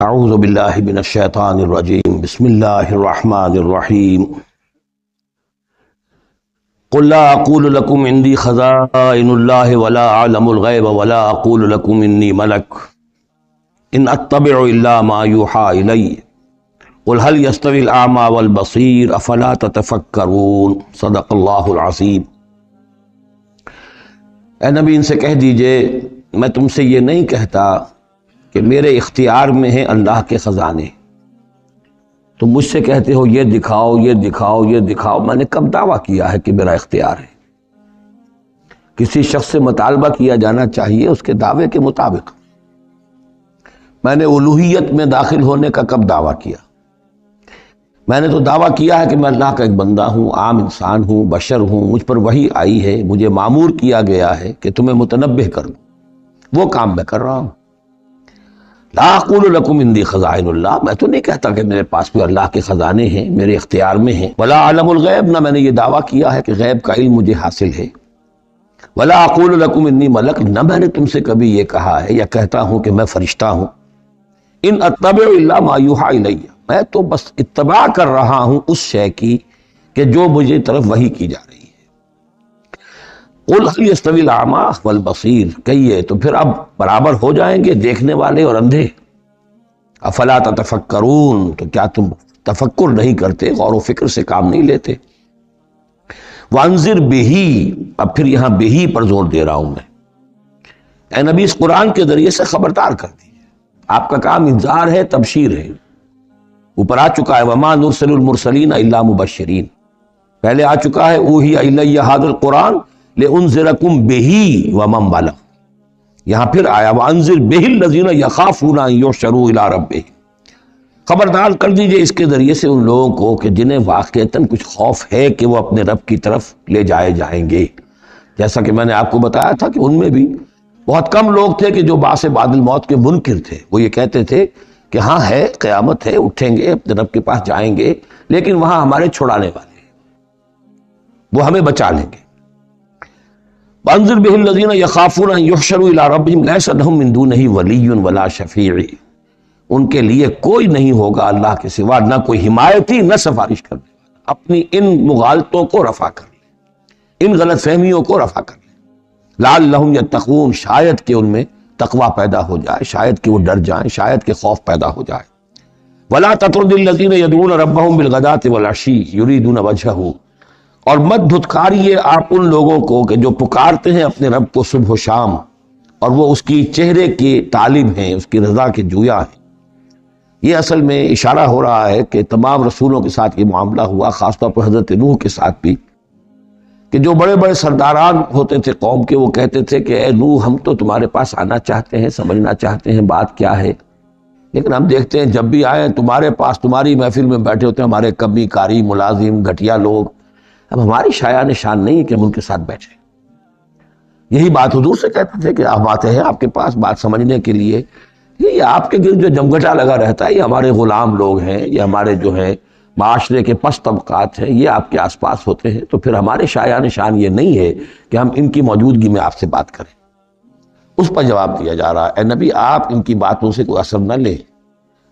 اعوذ باللہ من الشیطان الرجیم بسم اللہ الرحمن الرحیم قل لا اقول لکم عندی خزائن اللہ ولا اعلم الغیب ولا اقول لکم انی ملک ان اتبع الا ما یوحی الی قل هل یستوی الاعمی والبصیر افلا تتفکرون صدق اللہ العظیم۔ اے نبی ان سے کہہ دیجئے میں تم سے یہ نہیں کہتا کہ میرے اختیار میں ہیں اللہ کے خزانے، تم مجھ سے کہتے ہو یہ دکھاؤ یہ دکھاؤ یہ دکھاؤ۔ میں نے کب دعویٰ کیا ہے کہ میرا اختیار ہے؟ کسی شخص سے مطالبہ کیا جانا چاہیے اس کے دعوے کے مطابق۔ میں نے الوہیت میں داخل ہونے کا کب دعویٰ کیا؟ میں نے تو دعویٰ کیا ہے کہ میں اللہ کا ایک بندہ ہوں، عام انسان ہوں، بشر ہوں، مجھ پر وحی آئی ہے، مجھے مامور کیا گیا ہے کہ تمہیں متنبہ کروں، وہ کام میں کر رہا ہوں۔ لا اقول لکم عندی خزائن اللہ، میں تو نہیں کہتا کہ میرے پاس بھی اللہ کے خزانے ہیں، میرے اختیار میں ہیں۔ ولا اعلم الغیب، نہ میں نے یہ دعویٰ کیا ہے کہ غیب کا علم مجھے حاصل ہے۔ ولا اقول لکم انی ملک، نہ میں نے تم سے کبھی یہ کہا ہے یا کہتا ہوں کہ میں فرشتہ ہوں۔ ان اتبع الا ما یوحی الی، میں تو بس اتباع کر رہا ہوں اس شے کی کہ جو مجھے طرف وحی کی جا رہی ہے۔ قل هل یستوی الاعمی والبصیر، کہیے تو پھر اب برابر ہو جائیں گے دیکھنے والے اور اندھے؟ افلا تتفکرون، تو کیا تم تفکر نہیں کرتے، غور و فکر سے کام نہیں لیتے؟ وانذر بہ، اب پھر یہاں بہ پر زور دے رہا ہوں میں۔ اے نبی اس قرآن کے ذریعے سے خبردار کر دیجیے، آپ کا کام انذار ہے، تبشیر ہے۔ اوپر آ چکا ہے وما نرسل المرسلین الا مبشرین، پہلے آ چکا ہے اوحی الی ھذا القرآن لانذرکم بہ ومن بلغ، یہاں پھر آیا وانذر بہ الذین یخافون ان یحشروا الی ربہم، خبردار کر دیجئے اس کے ذریعے سے ان لوگوں کو کہ جنہیں واقعتاً کچھ خوف ہے کہ وہ اپنے رب کی طرف لے جائے جائیں گے۔ جیسا کہ میں نے آپ کو بتایا تھا کہ ان میں بھی بہت کم لوگ تھے کہ جو بعث بعد الموت کے منکر تھے، وہ یہ کہتے تھے کہ ہاں ہے قیامت ہے، اٹھیں گے اپنے رب کے پاس جائیں گے، لیکن وہاں ہمارے چھڑانے والے ہیں، وہ ہمیں بچا لیں گے۔ وانذر بہ الذین یخافون ان یحشروا الی ربہم لیس لہم من دونہ ولی ولا شفیع، ان کے لیے کوئی نہیں ہوگا اللہ کے سوا، نہ کوئی حمایتی نہ سفارش کرنے والا۔ اپنی ان مغالطوں کو رفع کر لیں، ان غلط فہمیوں کو رفع کر لیں، لعلہم یتقون، شاید کہ ان میں تقوی پیدا ہو جائے، شاید کہ وہ ڈر جائیں، شاید کہ خوف پیدا ہو جائے۔ ولا تطرد الذین یدعون ربہم بالغداۃ والعشی یریدون وجہہ، اور مت دھتکاریے آپ ان لوگوں کو کہ جو پکارتے ہیں اپنے رب کو صبح و شام اور وہ اس کی چہرے کے طالب ہیں، اس کی رضا کے جویا ہیں۔ یہ اصل میں اشارہ ہو رہا ہے کہ تمام رسولوں کے ساتھ یہ معاملہ ہوا، خاص طور پر حضرت نوح کے ساتھ بھی، کہ جو بڑے بڑے سرداران ہوتے تھے قوم کے، وہ کہتے تھے کہ اے نوح ہم تو تمہارے پاس آنا چاہتے ہیں، سمجھنا چاہتے ہیں بات کیا ہے، لیکن ہم دیکھتے ہیں جب بھی آئیں تمہارے پاس، تمہاری محفل میں بیٹھے ہوتے ہیں ہمارے کمی کاری ملازم گھٹیا لوگ، اب ہماری شایان شان نہیں ہے کہ ہم ان کے ساتھ بیٹھیں۔ یہی بات حضور سے کہتے تھے کہ آپ آتے ہیں آپ کے پاس بات سمجھنے کے لیے، یہ آپ کے گرد جو جمگھٹا لگا رہتا ہے یہ ہمارے غلام لوگ ہیں، یہ ہمارے جو ہیں معاشرے کے پست طبقات ہیں، یہ آپ کے آس پاس ہوتے ہیں، تو پھر ہمارے شایان شان یہ نہیں ہے کہ ہم ان کی موجودگی میں آپ سے بات کریں۔ اس پر جواب دیا جا رہا ہے اے نبی آپ ان کی باتوں سے کوئی اثر نہ لیں،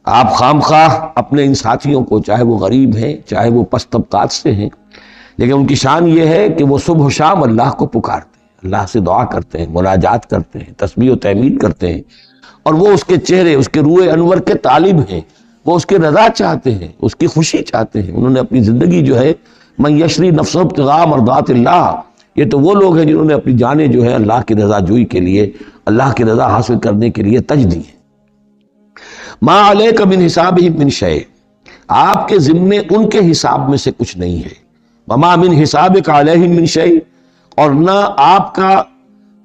آپ خام خواہ اپنے ان ساتھیوں کو، چاہے وہ غریب ہیں چاہے وہ پست طبقات سے ہیں، لیکن ان کی شان یہ ہے کہ وہ صبح و شام اللہ کو پکارتے ہیں، اللہ سے دعا کرتے ہیں، مناجات کرتے ہیں، تسبیح و تحمید کرتے ہیں، اور وہ اس کے چہرے، اس کے روح انور کے طالب ہیں، وہ اس کے رضا چاہتے ہیں، اس کی خوشی چاہتے ہیں۔ انہوں نے اپنی زندگی جو ہے من یشری نفسہ ابتغاء مرضات اللہ، یہ تو وہ لوگ ہیں جنہوں نے اپنی جانیں جو ہے اللہ کی رضا جوئی کے لیے، اللہ کی رضا حاصل کرنے کے لیے تج دی ہیں۔ ما علیک من حسابہم من شیء، آپ کے ذمے ان کے حساب میں سے کچھ نہیں ہے، وما من حسابک علیہم من شیء، اور نہ آپ کا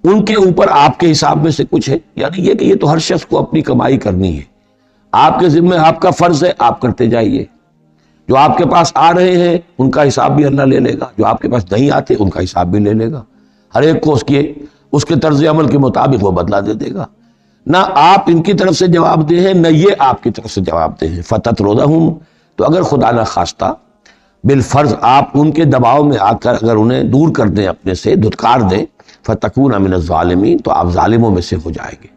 ان کے اوپر آپ کے حساب میں سے کچھ ہے، یعنی یہ کہ یہ تو ہر شخص کو اپنی کمائی کرنی ہے، آپ کے ذمہ آپ کا فرض ہے، آپ کرتے جائیے، جو آپ کے پاس آ رہے ہیں ان کا حساب بھی اللہ لے لے گا، جو آپ کے پاس نہیں آتے ان کا حساب بھی لے لے گا، ہر ایک کو اس کے طرز عمل کے مطابق وہ بدلہ دے دے گا۔ نہ آپ ان کی طرف سے جواب دہ ہیں، نہ یہ آپ کی طرف سے جواب دہ ہیں۔ فَتَطْرُدَهُمْ، تو اگر خدا نہ خواستہ بالفرض آپ ان کے دباؤ میں آ کر اگر انہیں دور کر دیں، اپنے سے دھتکار دیں، فَتَكُونَ مِنَ الظَّالِمِينَ، تو آپ ظالموں میں سے ہو جائیں گے۔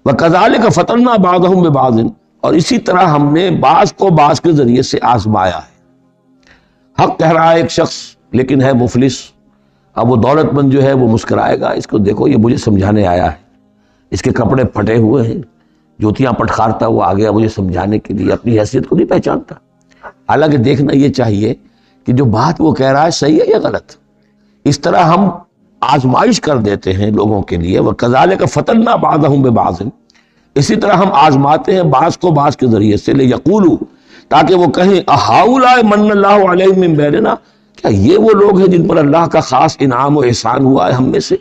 وَكَذَلِكَ فَتَنَّا بَعْضَهُم بِبَعْضٍ، اور اسی طرح ہم نے بعض کو بعض کے ذریعے سے آزمایا ہے۔ حق کہہ رہا ہے ایک شخص لیکن ہے مفلس، اب وہ دولت مند جو ہے وہ مسکرائے گا، اس کو دیکھو یہ مجھے سمجھانے آیا ہے، اس کے کپڑے پھٹے ہوئے ہیں، جوتیاں پٹخارتا وہ آ گیا مجھے سمجھانے کے لیے، اپنی حیثیت کو نہیں پہچانتا۔ حالانکہ دیکھنا یہ چاہیے کہ جو بات وہ کہہ رہا ہے صحیح ہے یا غلط۔ اس طرح ہم آزمائش کر دیتے ہیں لوگوں کے لیے، وَكَذَلِكَ فَتَنَّا بَعْضَهُم بِبَعْضٍ، اسی طرح ہم آزماتے ہیں بعض کو بعض کے ذریعے سے، لِيَقُولُوا، تاکہ وہ کہیں أَهَٰؤُلَاءِ مَنَّ اللَّهُ عَلَيْهِم مِّن بَيْنِنَا، کیا یہ وہ لوگ ہیں جن پر اللہ کا خاص انعام و احسان ہوا ہے ہم میں سے؟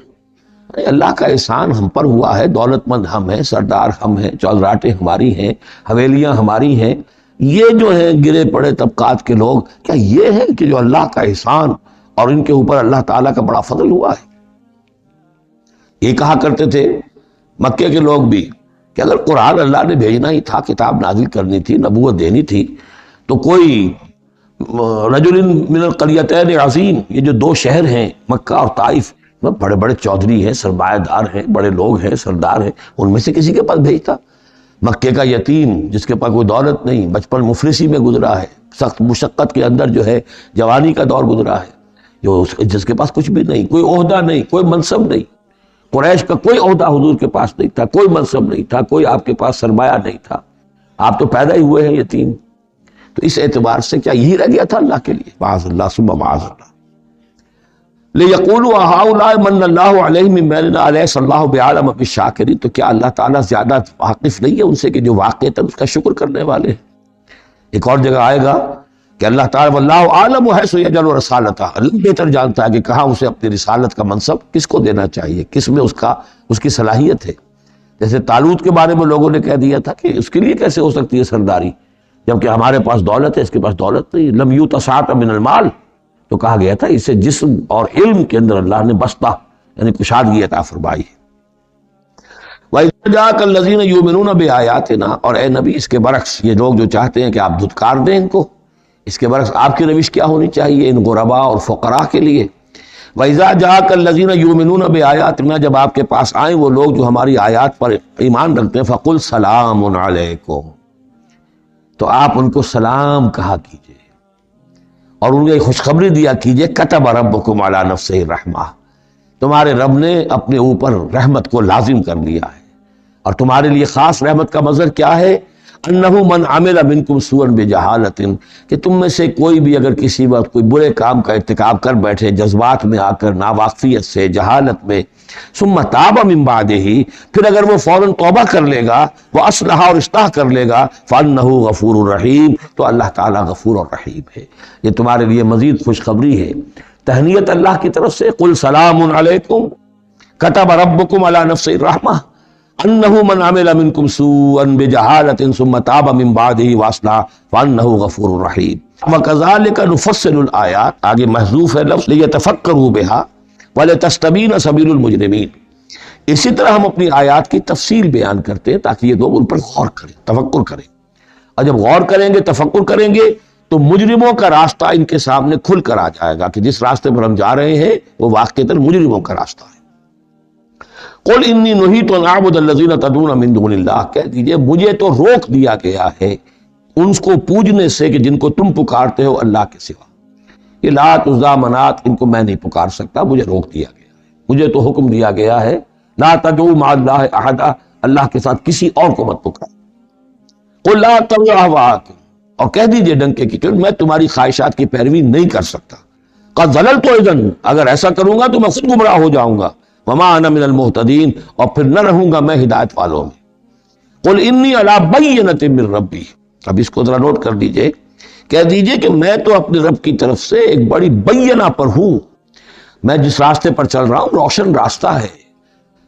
اللہ کا احسان ہم پر ہوا ہے، دولت مند ہم ہیں، سردار ہم ہیں، چودراٹیں ہماری ہیں، حویلیاں ہماری ہیں، یہ جو ہیں گرے پڑے طبقات کے لوگ، کیا یہ ہے کہ جو اللہ کا احسان اور ان کے اوپر اللہ تعالیٰ کا بڑا فضل ہوا ہے؟ یہ کہا کرتے تھے مکے کے لوگ بھی کہ اگر قرآن اللہ نے بھیجنا ہی تھا، کتاب نازل کرنی تھی، نبوت دینی تھی، تو کوئی رجل من القریتین عظیم، یہ جو دو شہر ہیں مکہ اور طائف، بڑے بڑے چودھری ہیں، سرمایہ دار ہیں، بڑے لوگ ہیں، سردار ہیں، ان میں سے کسی کے پاس بھیجتا۔ مکے کا یتیم جس کے پاس کوئی دولت نہیں، بچپن مفلسی میں گزرا ہے، سخت مشقت کے اندر جو ہے جوانی کا دور گزرا ہے، جس کے پاس کچھ بھی نہیں، کوئی عہدہ نہیں، کوئی منصب نہیں، قریش کا کوئی عہدہ حضور کے پاس نہیں تھا، کوئی منصب نہیں تھا، کوئی آپ کے پاس سرمایہ نہیں تھا، آپ تو پیدا ہی ہوئے ہیں یتیم، تو اس اعتبار سے کیا یہی رہ گیا تھا اللہ کے لیے؟ معاذ اللہ ثم معاذ اللہ۔ لِيَقُولُوا أَهَٰؤُلَاءِ مَنَّ اللَّهُ عَلَيْهِم مِّن بَيْنِنَا أَلَيْسَ اللَّهُ بِأَعْلَمَ بِالشَّاكِرِينَ، تو کیا اللہ تعالیٰ زیادہ واقف نہیں ہے ان سے کہ جو واقعتاً اس کا شکر کرنے والے ہیں؟ ایک اور جگہ آئے گا کہ اللہ تعالیٰ وَاللَّهُ أَعْلَمُ حَيْثُ يَجْعَلُ رِسَالَتَهُ، اللہ بہتر جانتا ہے کہ کہاں اسے اپنی رسالت کا منصب کس کو دینا چاہیے، کس میں اس کی صلاحیت ہے۔ جیسے طالوت کے بارے میں لوگوں نے کہہ دیا تھا کہ اس کے لیے کیسے ہو سکتی ہے سرداری، جبکہ ہمارے پاس دولت ہے، اس کے پاس دولت نہیں، لم یؤت سعۃ من المال، تو کہا گیا تھا اسے جسم اور علم کے اندر اللہ نے بستہ یعنی کشادگی عطا فرمائی ہے۔ وَإِذَا جَاءَكَ الَّذِينَ يُؤْمِنُونَ بِآيَاتِنَا، اور اے نبی اس کے برعکس یہ لوگ جو چاہتے ہیں کہ آپ دھتکار دیں ان کو، اس کے برعکس آپ کی روش کیا ہونی چاہیے ان غرباء اور فقراء کے لیے؟ وَإِذَا جَاءَكَ الَّذِينَ يُؤْمِنُونَ بِآيَاتِنَا، جب آپ کے پاس آئیں وہ لوگ جو ہماری آیات پر ایمان رکھتے ہیں، فَقُلْ سَلَامٌ عَلَيْكُمْ، تو آپ ان کو سلام کہا کیجئے اور ان کو خوشخبری دیا کیجئے، کتب ربکم علی نفسہ الرحمہ، تمہارے رب نے اپنے اوپر رحمت کو لازم کر لیا ہے، اور تمہارے لیے خاص رحمت کا مظہر کیا ہے؟ انہ من عمل منکم سوءا بجہالۃ، کہ تم میں سے کوئی بھی اگر کسی وقت کوئی برے کام کا ارتکاب کر بیٹھے، جذبات میں آ کر، ناواقفیت سے، جہالت میں، ثم تاب من بعدہ، پھر اگر وہ فوراً توبہ کر لے گا، وہ اصلح اور اصلاح کر لے گا، فانہ غفور الرحیم، تو اللہ تعالیٰ غفور الرحیم ہے۔ یہ تمہارے لیے مزید خوشخبری ہے، تہنیت اللہ کی طرف سے، قل سلام علیکم کتب ربکم علی نفسہ الرحمہ انہ من عمل منکم سوءا بجہالۃ ثم تاب من بعدہ واصلح فانہ غفور الرحیم۔ وکذالک نفصل الآیات، آگے محذوف ہے لفظ لیتفکروا بہا وَلِتَسْتَبِينَ سَبِيلُ الْمُجْرِمِينَ، اسی طرح ہم اپنی آیات کی تفصیل بیان کرتے ہیں تاکہ یہ لوگ ان پر غور کریں، تفکر کریں، اور جب غور کریں گے، تفکر کریں گے، تو مجرموں کا راستہ ان کے سامنے کھل کر آ جائے گا کہ جس راستے پر ہم جا رہے ہیں وہ واقعتاً مجرموں کا راستہ ہے۔ قُلْ إِنِّي نُهِيتُ أَنْ أَعْبُدَ الَّذِينَ تَدْعُونَ مِن دُونِ اللَّهِ، کہہ دیجئے مجھے تو روک دیا گیا ہے ان کو پوجنے سے کہ جن کو تم پکارتے ہو اللہ کے سوا، یہ لات عزا منات ان کو میں نہیں پکار سکتا، مجھے روک دیا گیا ہے، مجھے تو حکم دیا گیا ہے لا تدعوا مع اللہ احدا، اللہ کے ساتھ کسی اور کو مت پکار۔ قل لا اتبع اهواءکم، اور کہہ دیجئے ڈنکے کی چوٹ میں تمہاری خواہشات کی پیروی نہیں کر سکتا، قد ضللت اذا، اگر ایسا کروں گا تو میں خود گمراہ ہو جاؤں گا، وما انا من المہتدین، اور پھر نہ رہوں گا میں ہدایت والوں میں۔ قل انی علی بینۃ من ربی، اب اس کو ذرا نوٹ کر دیجئے، کہہ دیجئے کہ میں تو اپنے رب کی طرف سے ایک بڑی بینہ پر ہوں، میں جس راستے پر چل رہا ہوں روشن راستہ ہے،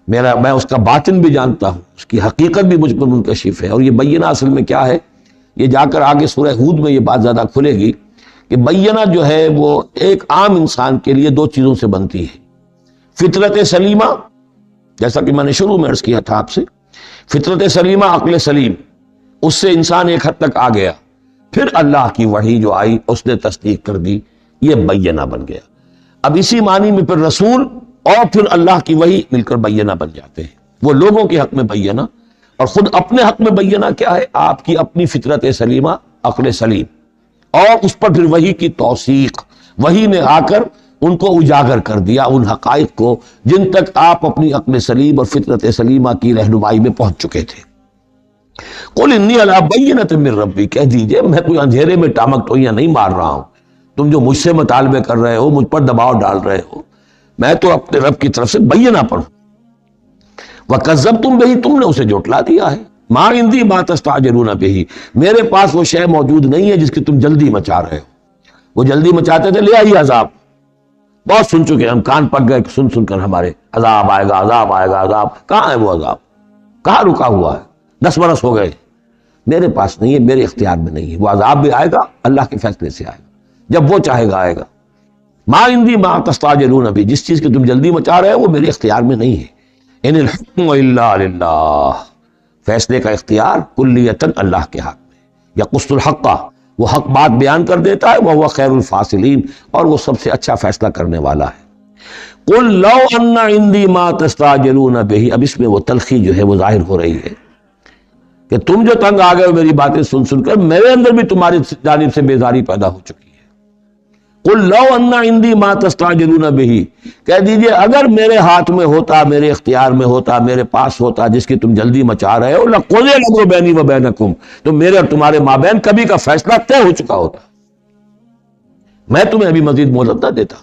میں اس کا باطن بھی جانتا ہوں، اس کی حقیقت بھی مجھ پر منکشف ہے۔ اور یہ بینہ اصل میں کیا ہے، یہ جا کر آگے سورہ ہود میں یہ بات زیادہ کھلے گی کہ بینہ جو ہے وہ ایک عام انسان کے لیے دو چیزوں سے بنتی ہے، فطرت سلیمہ، جیسا کہ میں نے شروع میں عرض کیا تھا آپ سے، فطرت سلیمہ، عقل سلیم، اس سے انسان ایک حد تک آ گیا، پھر اللہ کی وحی جو آئی اس نے تصدیق کر دی، یہ بینہ بن گیا۔ اب اسی معنی میں پھر رسول اور پھر اللہ کی وحی مل کر بینہ بن جاتے ہیں، وہ لوگوں کے حق میں بینہ اور خود اپنے حق میں بینہ کیا ہے؟ آپ کی اپنی فطرت سلیمہ، عقل سلیم، اور اس پر پھر وحی کی توثیق، وحی نے آ کر ان کو اجاگر کر دیا، ان حقائق کو جن تک آپ اپنی عقل سلیم اور فطرت سلیمہ کی رہنمائی میں پہنچ چکے تھے۔ قل انی علی بینۃ من ربی، کہہ دیجئے میں کوئی اندھیرے میں ٹامک ٹوئیاں نہیں مار رہا ہوں، تم جو مجھ سے مطالبے کر رہے ہو، مجھ پر دباؤ ڈال رہے ہو، میں تو اپنے رب کی طرف سے بینہ پر ہوں۔ وَكَذَّبْتُمْ بِهِ، تم نے اسے جھٹلا دیا ہے۔ مَا عِندِي مَا تَسْتَعْجِلُونَ بِهِ، میرے پاس وہ شے موجود نہیں ہے جس کی تم جلدی مچا رہے ہو۔ وہ جلدی مچاتے تھے، لے آئیے عذاب، بہت سن چکے ہم، کان پک گئے سن سن کر ہمارے، عذاب آئے گا، عذاب آئے گا، عذاب کہاں ہے؟ وہ عذاب کہاں رکا ہوا ہے؟ 10 برس ہو گئے، میرے پاس نہیں ہے، میرے اختیار میں نہیں ہے۔ وہ عذاب بھی آئے گا، اللہ کے فیصلے سے آئے گا، جب وہ چاہے گا آئے گا۔ ما عندی ما تستعجلون بھی، جس چیز کی تم جلدی مچا رہے ہو وہ میرے اختیار میں نہیں ہے۔ ان الحکم الا للہ، فیصلے کا اختیار کلیتاً اللہ کے ہاتھ میں۔ یقص الحق، وہ حق بات بیان کر دیتا ہے، وہ خیر الفاصلین، اور وہ سب سے اچھا فیصلہ کرنے والا ہے۔ قل لو ان عندی ما تستعجلون به، اب اس میں وہ تلخی جو ہے وہ ظاہر ہو رہی ہے کہ تم جو تنگ آ گئے ہو میری باتیں سن سن کر، میرے اندر بھی تمہاری جانب سے بیزاری پیدا ہو چکی ہے۔ قل لو ان عندی ما تستعجلون به، کہہ دیجئے اگر میرے ہاتھ میں ہوتا، میرے اختیار میں ہوتا، میرے پاس ہوتا جس کی تم جلدی مچا رہے ہو، لقضی الامر بینی و بینکم، تو میرے اور تمہارے مابین کبھی کا فیصلہ طے ہو چکا ہوتا، میں تمہیں ابھی مزید مہلت نہ دیتا۔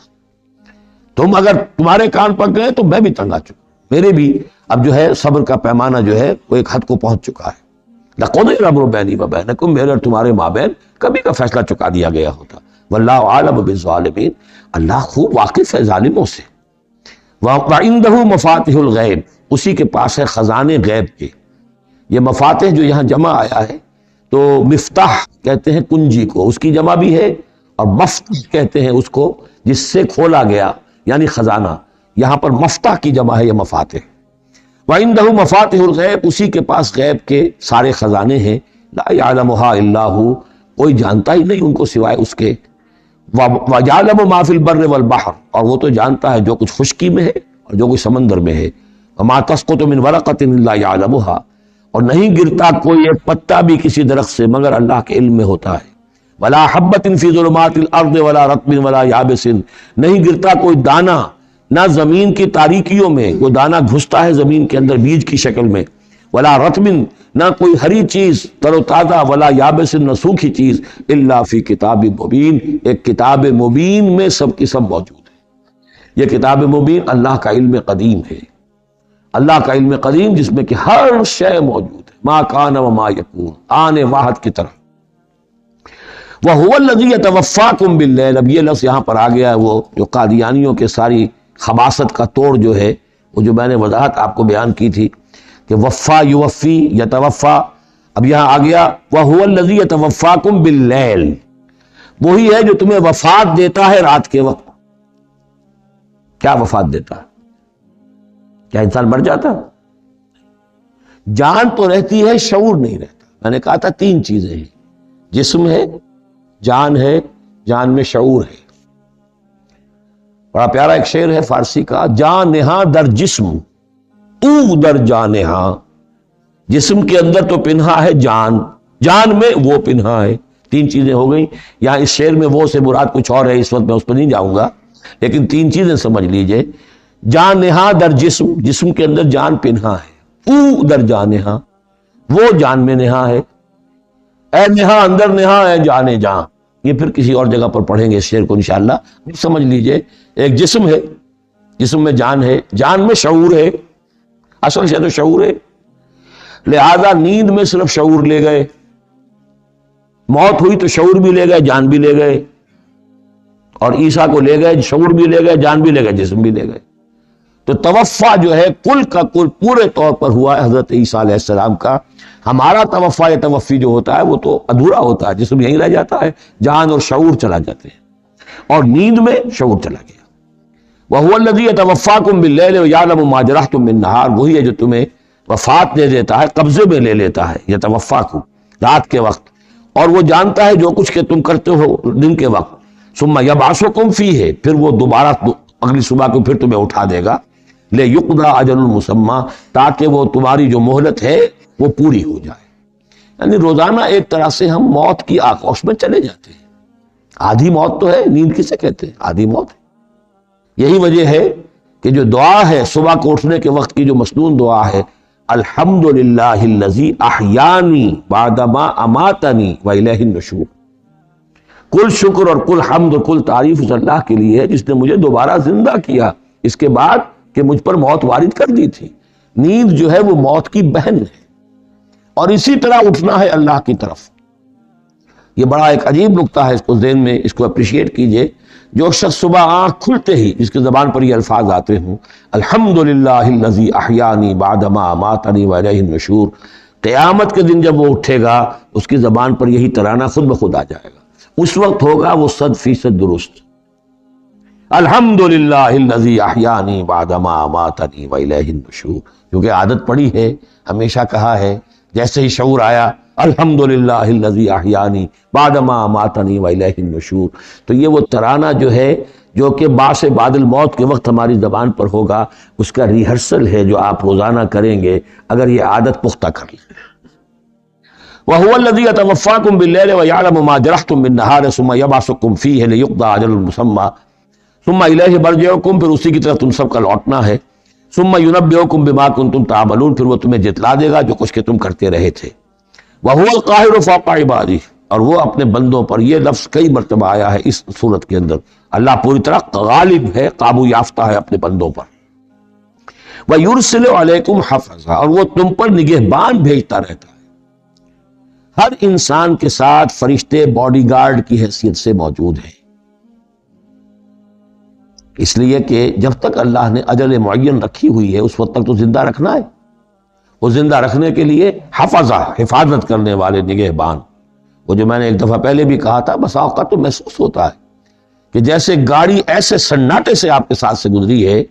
تم اگر تمہارے کان پک گئے تو میں بھی تنگ آ چکا، میرے بھی اب جو ہے صبر کا پیمانہ جو ہے وہ ایک حد کو پہنچ چکا ہے۔ لقضی الامر بینی و بینکم، میرے اور تمہارے مابین کبھی کا فیصلہ چکا دیا گیا ہوتا۔ واللہ عالم بالظالمین، اللہ خوب واقف ہے ظالموں سے۔ وعنده مفاتح الغیب، اسی کے پاس ہے خزانے غیب کے۔ یہ مفاتح جو یہاں جمع آیا ہے تو مفتاح کہتے ہیں کنجی کو، اس کی جمع بھی ہے، اور مفتاح کہتے ہیں اس کو جس سے کھولا گیا، یعنی خزانہ۔ یہاں پر مفتاح کی جمع ہے یہ مفاتح۔ وعنده مفاتح الغیب، اسی کے پاس غیب کے سارے خزانے ہیں۔ لا يعلمها الا هو، کوئی جانتا ہی نہیں ان کو سوائے اس کے۔ وَيَعْلَمُ مَا فِي الْبَرِّ وَالْبَحْرِ، اور وہ تو جانتا ہے جو کچھ خشکی میں ہے اور جو کچھ سمندر میں ہے۔ وَمَا تَسْقُطُ مِنْ وَرَقَةٍ إِلَّا يَعْلَمُهَا، اور نہیں گرتا کوئی ایک پتا بھی کسی درخت سے مگر اللہ کے علم میں ہوتا ہے۔ وَلَا حَبَّةٍ فِي ظُلُمَاتِ الْأَرْضِ وَلَا رَطْبٍ وَلَا يَابِسٍ، نہیں گرتا کوئی دانہ نہ زمین کی تاریکیوں میں، وہ دانہ گھستا ہے زمین کے اندر بیج کی شکل میں، ولا رطب، نہ کوئی ہری چیز تر و تازہ، ولا یابس، نہ سوکھی چیز، الا فی کتاب مبین، ایک کتاب مبین میں سب کی سب موجود ہے۔ یہ کتاب مبین اللہ کا علم قدیم ہے، اللہ کا علم قدیم جس میں کہ ہر شے موجود ہے، ما کان و ما یکون، آن واحد کی طرح۔ وَهُوَ الَّذِي يَتَوَفَّاكُمْ بِاللَّيْلِ، اب یہ لفظ یہاں پر آ گیا ہے، وہ جو قادیانیوں کے ساری خباثت کا توڑ جو ہے، وہ جو میں نے وضاحت آپ کو بیان کی تھی کہ وفا یوفی یتوفا، اب یہاں آ گیا وَهُوَ الَّذِي يَتَوَفَّاكُمْ بِاللَّيْلِ، وہی ہے جو تمہیں وفات دیتا ہے رات کے وقت۔ کیا وفات دیتا ہے؟ کیا انسان مر جاتا؟ جان تو رہتی ہے، شعور نہیں رہتا۔ میں نے کہا تھا 3 چیزیں ہیں، جسم ہے، جان ہے، جان میں شعور ہے۔ بڑا پیارا ایک شعر ہے فارسی کا، جان نہاں در جسم تو در جان نہاں، جسم کے اندر تو پنہا ہے جان، جان میں وہ پنہا ہے۔ 3 چیزیں ہو گئیں۔ یہاں اس شعر میں وہ سے مراد کچھ اور ہے، اس وقت میں اس پر نہیں جاؤں گا، لیکن 3 چیزیں سمجھ لیجئے۔ جان نہاں در جسم، جسم کے اندر جان پنہا ہے، تو در جان نہاں، وہ جان میں نہا ہے، اے نہا اندر نہا ہے جانے جان۔ یہ پھر کسی اور جگہ پر پڑھیں گے اس شعر کو انشاءاللہ، سمجھ لیجئے۔ ایک جسم ہے، جسم میں جان ہے، جان میں شعور ہے، اصل سے تو شعور ہے، لہذا نیند میں صرف شعور لے گئے، موت ہوئی تو شعور بھی لے گئے، جان بھی لے گئے، اور عیسیٰ کو لے گئے، شعور بھی لے گئے، جان بھی لے گئے، جسم بھی لے گئے۔ تو توفع جو ہے کل کا کل پورے طور پر ہوا ہے حضرت عیسیٰ علیہ السلام کا۔ ہمارا توفع یا توفی جو ہوتا ہے وہ تو ادھورا ہوتا ہے، جسم یہیں رہ جاتا ہے، جان اور شعور چلا جاتے ہیں، اور نیند میں شعور چلا گیا۔ وَهُوَ الَّذِي يَتَوَفَّاكُمْ بِاللَّيْلِ وَيَعْلَمُ مَا جَرَحْتُم بِالنَّهَارِ، وہی ہے جو تمہیں وفات دے دیتا ہے، قبضے میں لے لیتا ہے، یتوفاکم رات کے وقت، اور وہ جانتا ہے جو کچھ کہ تم کرتے ہو دن کے وقت۔ ثم یبعثکم فیہ، پھر وہ دوبارہ اگلی صبح کو پھر تمہیں اٹھا دے گا، لِیُقْضَىٰ أَجَلٌ مُّسَمًّى، تاکہ وہ تمہاری جو مہلت ہے وہ پوری ہو جائے. یعنی روزانہ ایک طرح سے ہم موت کی آغوش میں چلے جاتے ہیں. آدھی موت تو ہے، نیند کسے کہتے ہیں؟ آدھی موت ہے. یہی وجہ ہے کہ جو دعا ہے صبح کو اٹھنے کے وقت کی، جو مسنون دعا ہے، الحمدللہ الذی احیانی بعدما اماتنی والیہ النشور، کل شکر اور کل حمد اور کل تعریف اس اللہ کے لیے ہے جس نے مجھے دوبارہ زندہ کیا اس کے بعد کہ مجھ پر موت وارد کر دی تھی. نیند جو ہے وہ موت کی بہن ہے، اور اسی طرح اٹھنا ہے اللہ کی طرف. یہ بڑا ایک عجیب نکتہ ہے، اس کو ذہن میں اس کو اپریشیٹ کیجئے. جو شخص صبح آنکھ کھلتے ہی جس کی زبان پر یہ الفاظ آتے ہوں، الحمدللہ الذی احیانی بعدما اماتنی والیہ النشور، قیامت کے دن جب وہ اٹھے گا اس کی زبان پر یہی ترانہ خود بخود آ جائے گا. اس وقت ہوگا وہ 100% درست. الحمدللہ الذی احیانی بعدما اماتنی والیہ النشور، کیونکہ عادت پڑی ہے، ہمیشہ کہا ہے، جیسے ہی شعور آیا الحمدللہ الذی احیانی بعدما اماتنی والیہ النشور. تو یہ وہ ترانہ جو ہے جو کہ باعث بعد الموت کے وقت ہماری زبان پر ہوگا، اس کا ریہرسل ہے جو آپ روزانہ کریں گے اگر یہ عادت پختہ کر لیں. وَهُوَ الَّذِي يَتَوَفَّاكُمْ بِاللَّيْلِ وَيَعْلَمُ مَا جَرَحْتُمْ بِالنَّهَارِ ثُمَّ يَبْعَثُكُمْ فِيهِ لِيُقْضَىٰ أَجَلٌ مُّسَمًّى ثُمَّ إِلَيْهِ مَرْجِعُكُمْ، پھر اسی کی طرف تم سب کا لوٹنا ہے. ثُمَّ يُنَبِّئُكُم بِمَا كُنتُمْ تَعْمَلُونَ، پھر وہ تمہیں جتلا دے گا جو کچھ کہ تم کرتے رہے تھے. وَهُوَ الْقَاهِرُ فَوْقَ عِبَادِهِ، اور وہ اپنے بندوں پر، یہ لفظ کئی مرتبہ آیا ہے اس صورت کے اندر. اللہ پوری طرح غالب ہے، قابو یافتہ ہے اپنے بندوں پر. وَيُرْسِلُ عَلَيْكُمْ حَفَظًا، اور وہ تم پر نگہبان بھیجتا رہتا ہے. ہر انسان کے ساتھ فرشتے باڈی گارڈ کی حیثیت سے موجود ہیں، اس لیے کہ جب تک اللہ نے اجل معین رکھی ہوئی ہے اس وقت تک تو زندہ رکھنا ہے. وہ زندہ رکھنے کے لیے حفظہ، حفاظت کرنے والے نگہبان. وہ جو میں نے ایک دفعہ پہلے بھی کہا تھا، بسا اوقات تو محسوس ہوتا ہے کہ جیسے گاڑی ایسے سناٹے سے آپ کے ساتھ سے گزری ہے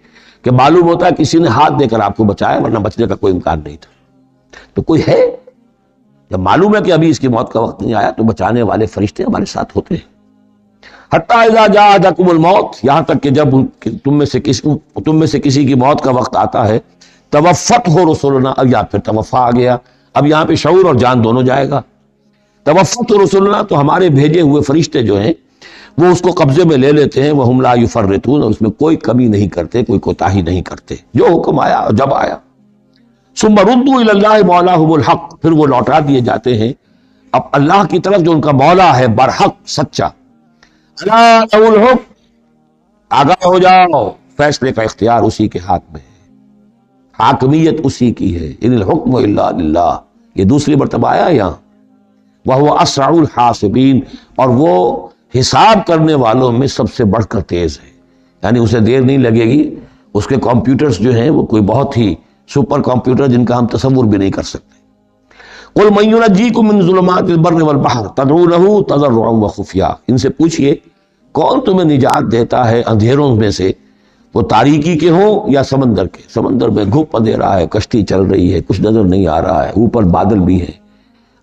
کہ معلوم ہوتا ہے کسی نے ہاتھ دے کر آپ کو بچایا، ورنہ بچنے کا کوئی امکان نہیں تھا. تو کوئی ہے، جب معلوم ہے کہ ابھی اس کی موت کا وقت نہیں آیا تو بچانے والے فرشتے ہمارے ساتھ ہوتے ہیں. حتیٰ اذا جاء احدکم الموت، یہاں تک کہ جب تم میں سے کسی کی موت کا وقت آتا ہے، توفتہ رسلنا، اب یا پھر توفا آ گیا، اب یہاں پہ شعور اور جان دونوں جائے گا. توفتہ رسلنا، تو ہمارے بھیجے ہوئے فرشتے جو ہیں وہ اس کو قبضے میں لے لیتے ہیں. وہم لا یفرطون، اور اس میں کوئی کمی نہیں کرتے، کوئی کوتاہی نہیں کرتے، جو حکم آیا اور جب آیا. ثم ردوا الی اللہ مولاہم الحق، پھر وہ لوٹا دیے جاتے ہیں اب اللہ کی طرف جو ان کا مولا ہے برحق، سچا. الا لہ الحکم، آگاہ ہو جاؤ، فیصلے کا اختیار اسی کے ہاتھ میں ہے، حاکمیت اسی کی ہے. ان الحکم الا للہ، یہ دوسری مرتبہ آیا یہاں. وہو اسرع الحاسبین، اور وہ حساب کرنے والوں میں سب سے بڑھ کر تیز ہے. یعنی اسے دیر نہیں لگے گی. اس کے کمپیوٹرز جو ہیں وہ کوئی بہت ہی سپر کمپیوٹر جن کا ہم تصور بھی نہیں کر سکتے. قل من ینجیکم من ظلمات البر والبحر تدعونہ تضرعا وخفیا، ان سے پوچھئے کون تمہیں نجات دیتا ہے اندھیروں میں سے، وہ تاریکی کے ہوں یا سمندر کے. سمندر میں گھپ اندھیرا ہے، کشتی چل رہی ہے، کچھ نظر نہیں آ رہا ہے، اوپر بادل بھی ہیں.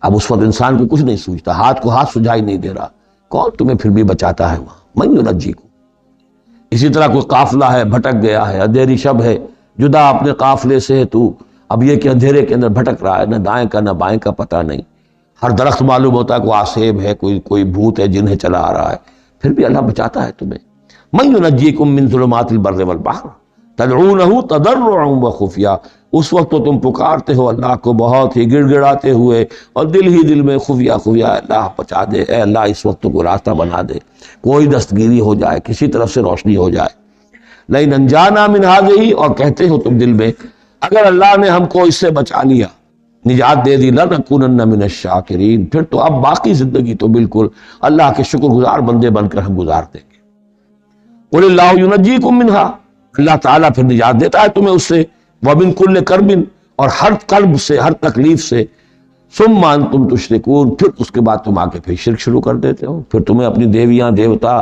اب اس وقت انسان کو کچھ نہیں سوچتا، ہاتھ کو ہاتھ سجھائی نہیں دے رہا، کون تمہیں پھر بھی بچاتا ہے وہاں. من ینجیکم. اسی طرح کوئی قافلہ ہے، بھٹک گیا ہے، اندھیری شب ہے، جدا اپنے قافلے سے ہے تو اب یہ کہ اندھیرے کے اندر بھٹک رہا ہے، نہ دائیں کا نہ بائیں کا پتہ نہیں. ہر درخت معلوم ہوتا ہے کوئی آسیب ہے، کوئی بھوت ہے جنہیں چلا آ رہا ہے، پھر بھی اللہ بچاتا ہے تمہیں. من ینجیکم من ظلمات البر والبحر تدعونہ تضرعا وخفیا، اس وقت تو تم پکارتے ہو اللہ کو بہت ہی گڑ گڑاتے ہوئے اور دل ہی دل میں خفیہ خفیہ، اللہ بچا دے، اے اللہ اس وقت کو راستہ بنا دے، کوئی دستگیری ہو جائے، کسی طرف سے روشنی ہو جائے. لئن انجانا من ہذہ، اور کہتے ہو تم دل میں اگر اللہ نے ہم کو اس سے بچا لیا، نجات دے دی، لنکونن من الشاکرین، پھر تو اب باقی زندگی تو بالکل اللہ کے شکر گزار بندے بن کر ہم گزار دیں گے. قل اللہ ینجیکم منہا، اللہ تعالیٰ پھر نجات دیتا ہے تمہیں اس سے. ومن کل کرب، اور ہر کرب سے، ہر تکلیف سے. ثم انتم تشرکون، پھر اس کے بعد تم آ کے پھر شرک شروع کر دیتے ہو، پھر تمہیں اپنی دیویاں دیوتا،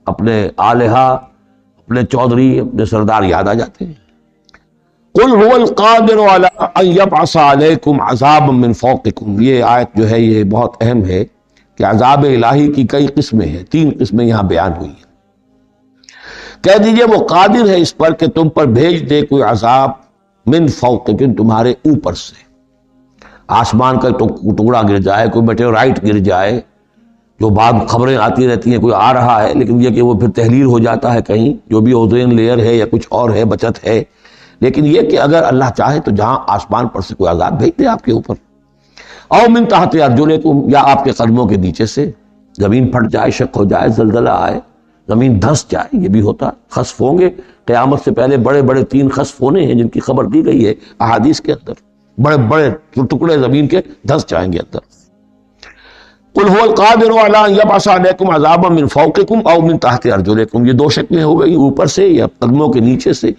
اپنے آلہہ، اپنے چودھری، اپنے سردار یاد آ جاتے ہیں. قل هو القادر على ان يبعث عليكم عذابا من فوقكم، یہ آیت جو ہے یہ بہت اہم ہے کہ عذاب الہی کی کئی قسمیں ہیں، 3 قسمیں یہاں بیان ہوئی ہیں. کہہ دیجئے وہ قادر ہے اس پر کہ تم پر بھیج دے کوئی عذاب من فوقکم، تمہارے اوپر سے. آسمان کا ٹکڑا گر جائے، کوئی میٹیورائٹ گر جائے، جو بعد خبریں آتی رہتی ہیں کوئی آ رہا ہے، لیکن یہ کہ وہ پھر تحلیل ہو جاتا ہے کہیں، جو بھی اوزون لیئر ہے یا کچھ اور ہے بچت ہے، لیکن یہ کہ اگر اللہ چاہے تو جہاں آسمان پر سے کوئی عذاب بھیج دے آپ کے اوپر، او من تحت ارجلکم، یا آپ کے قدموں کے نیچے سے زمین پھٹ جائے، شق ہو جائے، زلزلہ آئے، زمین دھنس جائے، یہ بھی ہوتا ہے، خسف ہوں گے، قیامت سے پہلے بڑے بڑے 3 خسف ہونے ہیں جن کی خبر دی گئی ہے احادیث کے اندر، بڑے بڑے ٹکڑے زمین کے دھنس جائیں گے اندر۔ قل هو القادر على ان يبعث عليكم عذابا من فوقكم او من تحت ارجلكم، یہ 2 شکلیں ہو گئی، اوپر سے یا قدموں کے نیچے سے،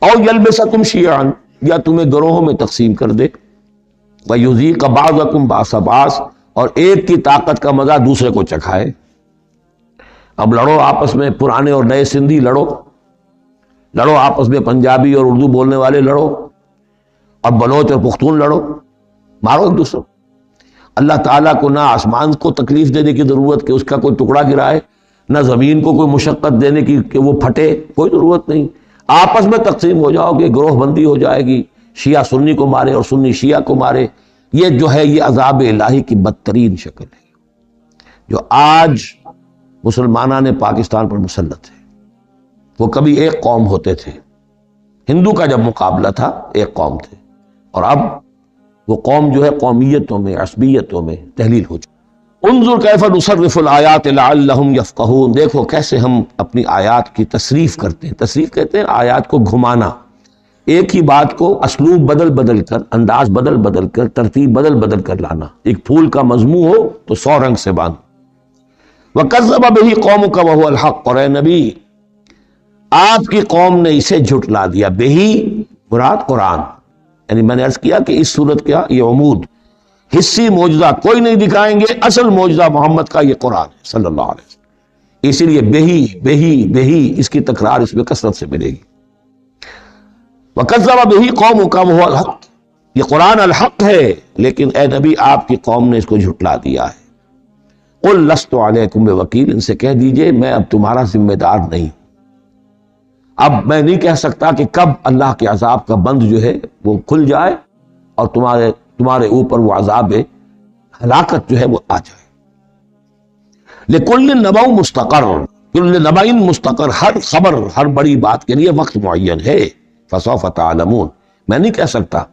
او يلبسكم شيعا، یا تمہیں گروہوں میں تقسیم کر دے، ويذيق بعضكم بعض بعض، اور ایک کی طاقت کا مزہ دوسرے کو چکھائے۔ اب لڑو آپس میں، پرانے اور نئے سندھی لڑو آپس میں، پنجابی اور اردو بولنے والے لڑو، اب بلوچ اور پختون لڑو، مارو ایک دوسرے۔ اللہ تعالیٰ کو نہ آسمان کو تکلیف دینے کی ضرورت کہ اس کا کوئی ٹکڑا گرائے، نہ زمین کو کوئی مشقت دینے کی کہ وہ پھٹے، کوئی ضرورت نہیں، آپس میں تقسیم ہو جاؤ گے، گروہ بندی ہو جائے گی، شیعہ سنی کو مارے اور سنی شیعہ کو مارے۔ یہ جو ہے یہ عذاب الہی کی بدترین شکل ہے جو آج مسلمانان نے پاکستان پر مسلط ہے۔ وہ کبھی ایک قوم ہوتے تھے، ہندو کا جب مقابلہ تھا ایک قوم تھے، اور اب وہ قوم جو ہے قومیتوں میں، عصبیتوں میں تحلیل ہو چکی۔ انظر کیف نصرف الآیات لعلہم یفقہون، دیکھو کیسے ہم اپنی آیات کی تصریف کرتے ہیں۔ تصریف کہتے ہیں آیات کو گھمانا، ایک ہی بات کو اسلوب بدل بدل کر، انداز بدل بدل کر، ترتیب بدل بدل کر لانا۔ ایک پھول کا مضمون ہو تو 100 رنگ سے باندھ۔ وَكَذَّبَ بِهِ قَوْمُكَ وَهُوَ الْحَقُّ، اور اے نبی آپ کی قوم نے اسے جھٹلا دیا۔ بہی مراد قرآن، یعنی میں نے عرض کیا کہ اس صورت کا یہ عمود حصی معجزہ کوئی نہیں دکھائیں گے، اصل معجزہ محمد کا یہ قرآن ہے صلی اللہ علیہ وسلم، اسی لیے بہی بہی بہی اس کی تکرار اس میں کثرت سے ملے گی۔ وَكَذَّبَ بِهِ قَوْمُكَ وَهُوَ الْحَقُّ، یہ قرآن الحق ہے، لیکن اے نبی آپ کی قوم نے اس کو جھٹلا دیا ہے۔ قُلْ لَسْتُ عَلَيْكُمْ بِوَكِيلٍ، ان سے کہہ دیجئے میں اب تمہارا ذمہ دار نہیں، اب میں نہیں کہہ سکتا کہ کب اللہ کے عذاب کا بند جو ہے وہ کھل جائے اور تمہارے اوپر وہ عذاب ہلاکت جو ہے وہ آ جائے۔ لِكُلِّ نَبَوْ مُسْتَقَرٌ، كُلِّ نَبَإٍ مُسْتَقَرٌ، ہر خبر، ہر بڑی بات کے لیے وقت معین ہے۔ فَسَوْفَ تَعْلَمُونَ، میں نہیں کہہ سکتا،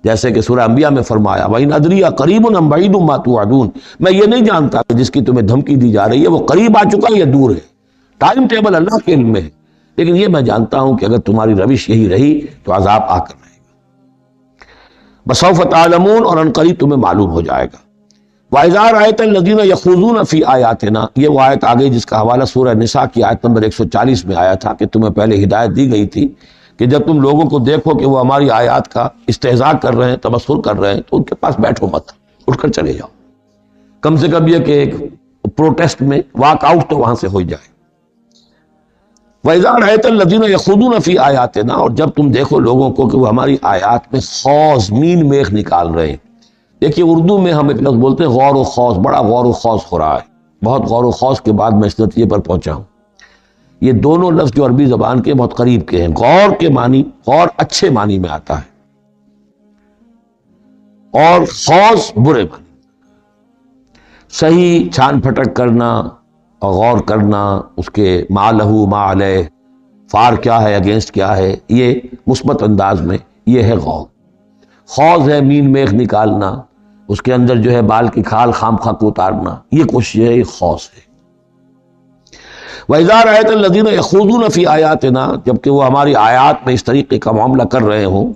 جیسے کہ سورہ انبیاء میں فرمایا وَإِنْ أَدْرِيَ قَرِيبٌ أَمْ بَعِيدٌ مَا تُوعَدُونَ، میں یہ نہیں جانتا کہ جس کی تمہیں دھمکی دی جا رہی ہے وہ قریب آ چکا یا دور ہے، ٹائم ٹیبل اللہ کے علم میں ہے، لیکن یہ میں جانتا ہوں کہ اگر تمہاری روش یہی رہی تو عذاب آ کر رہے گا۔ بسوف تعلمون، اور ان قریب تمہیں معلوم ہو جائے گا۔ وَإِذَا رَأَيْتَ الَّذِينَ يَخُوضُونَ فِي آيَاتِنَا، یہ وہ آیت آگئی جس کا حوالہ سورہ نساء کی آیت نمبر 140 میں آیا تھا کہ تمہیں پہلے ہدایت دی گئی تھی کہ جب تم لوگوں کو دیکھو کہ وہ ہماری آیات کا استہزاء کر رہے ہیں، تبصر کر رہے ہیں، تو ان کے پاس بیٹھو مت، اٹھ کر چلے جاؤ، کم سے کم یہ کہ ایک پروٹیسٹ میں واک آؤٹ تو وہاں سے ہو جائے۔ وَإِذَا رَأَيْتَ الَّذِينَ يَخُوضُونَ فِي آيَاتِنَا، اور جب تم دیکھو لوگوں کو کہ وہ ہماری آیات میں خوض، مین میخ نکال رہے ہیں۔ دیکھیے اردو میں ہم ایک لفظ بولتے ہیں غور و خوض، بڑا غور و خوض ہو رہا ہے، بہت غور و خوض کے بعد میں اس نتیجے پر پہنچا ہوں۔ یہ دونوں لفظ جو عربی زبان کے بہت قریب کے ہیں، غور کے معنی، غور اچھے معنی میں آتا ہے، اور خوض برے معنی، صحیح چھان پھٹک کرنا اور غور کرنا، اس کے ما لہو ما علیہ، فار کیا ہے، اگینسٹ کیا ہے، یہ مثبت انداز میں یہ ہے غور۔ خوض ہے مین میخ نکالنا، اس کے اندر جو ہے بال کی کھال خام خواہ کو اتارنا، یہ کوشش ہے، یہ خوض ہے۔ وَإِذَا رَأَيْتَ الَّذِينَ يَخُوضُونَ فِي آيَاتِنَا، جبکہ وہ ہماری آیات میں اس طریقے کا معاملہ کر رہے ہوں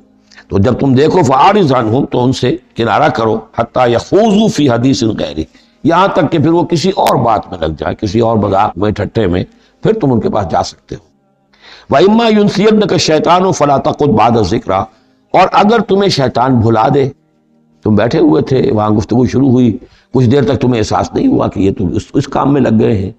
تو جب تم دیکھو فَأَعْرِضْ عَنْهُمْ، تو ان سے کنارہ کرو، حَتَّى يَخُوضُوا فِي حَدِيثٍ غَيْرِهِ، یہاں تک کہ پھر وہ کسی اور بات میں لگ جائے، کسی اور مذاق میں، ٹھٹے میں، پھر تم ان کے پاس جا سکتے ہو۔ وَإِمَّا يُنْسِيَنَّكَ الشَّيْطَانُ فَلَا تَقْعُدْ بَعْدَ الذِّكْرَىٰ، اور اگر تمہیں شیطان بھلا دے، تم بیٹھے ہوئے تھے وہاں گفتگو شروع ہوئی، کچھ دیر تک تمہیں احساس نہیں ہوا کہ یہ تم اس کام میں لگ گئے ہیں،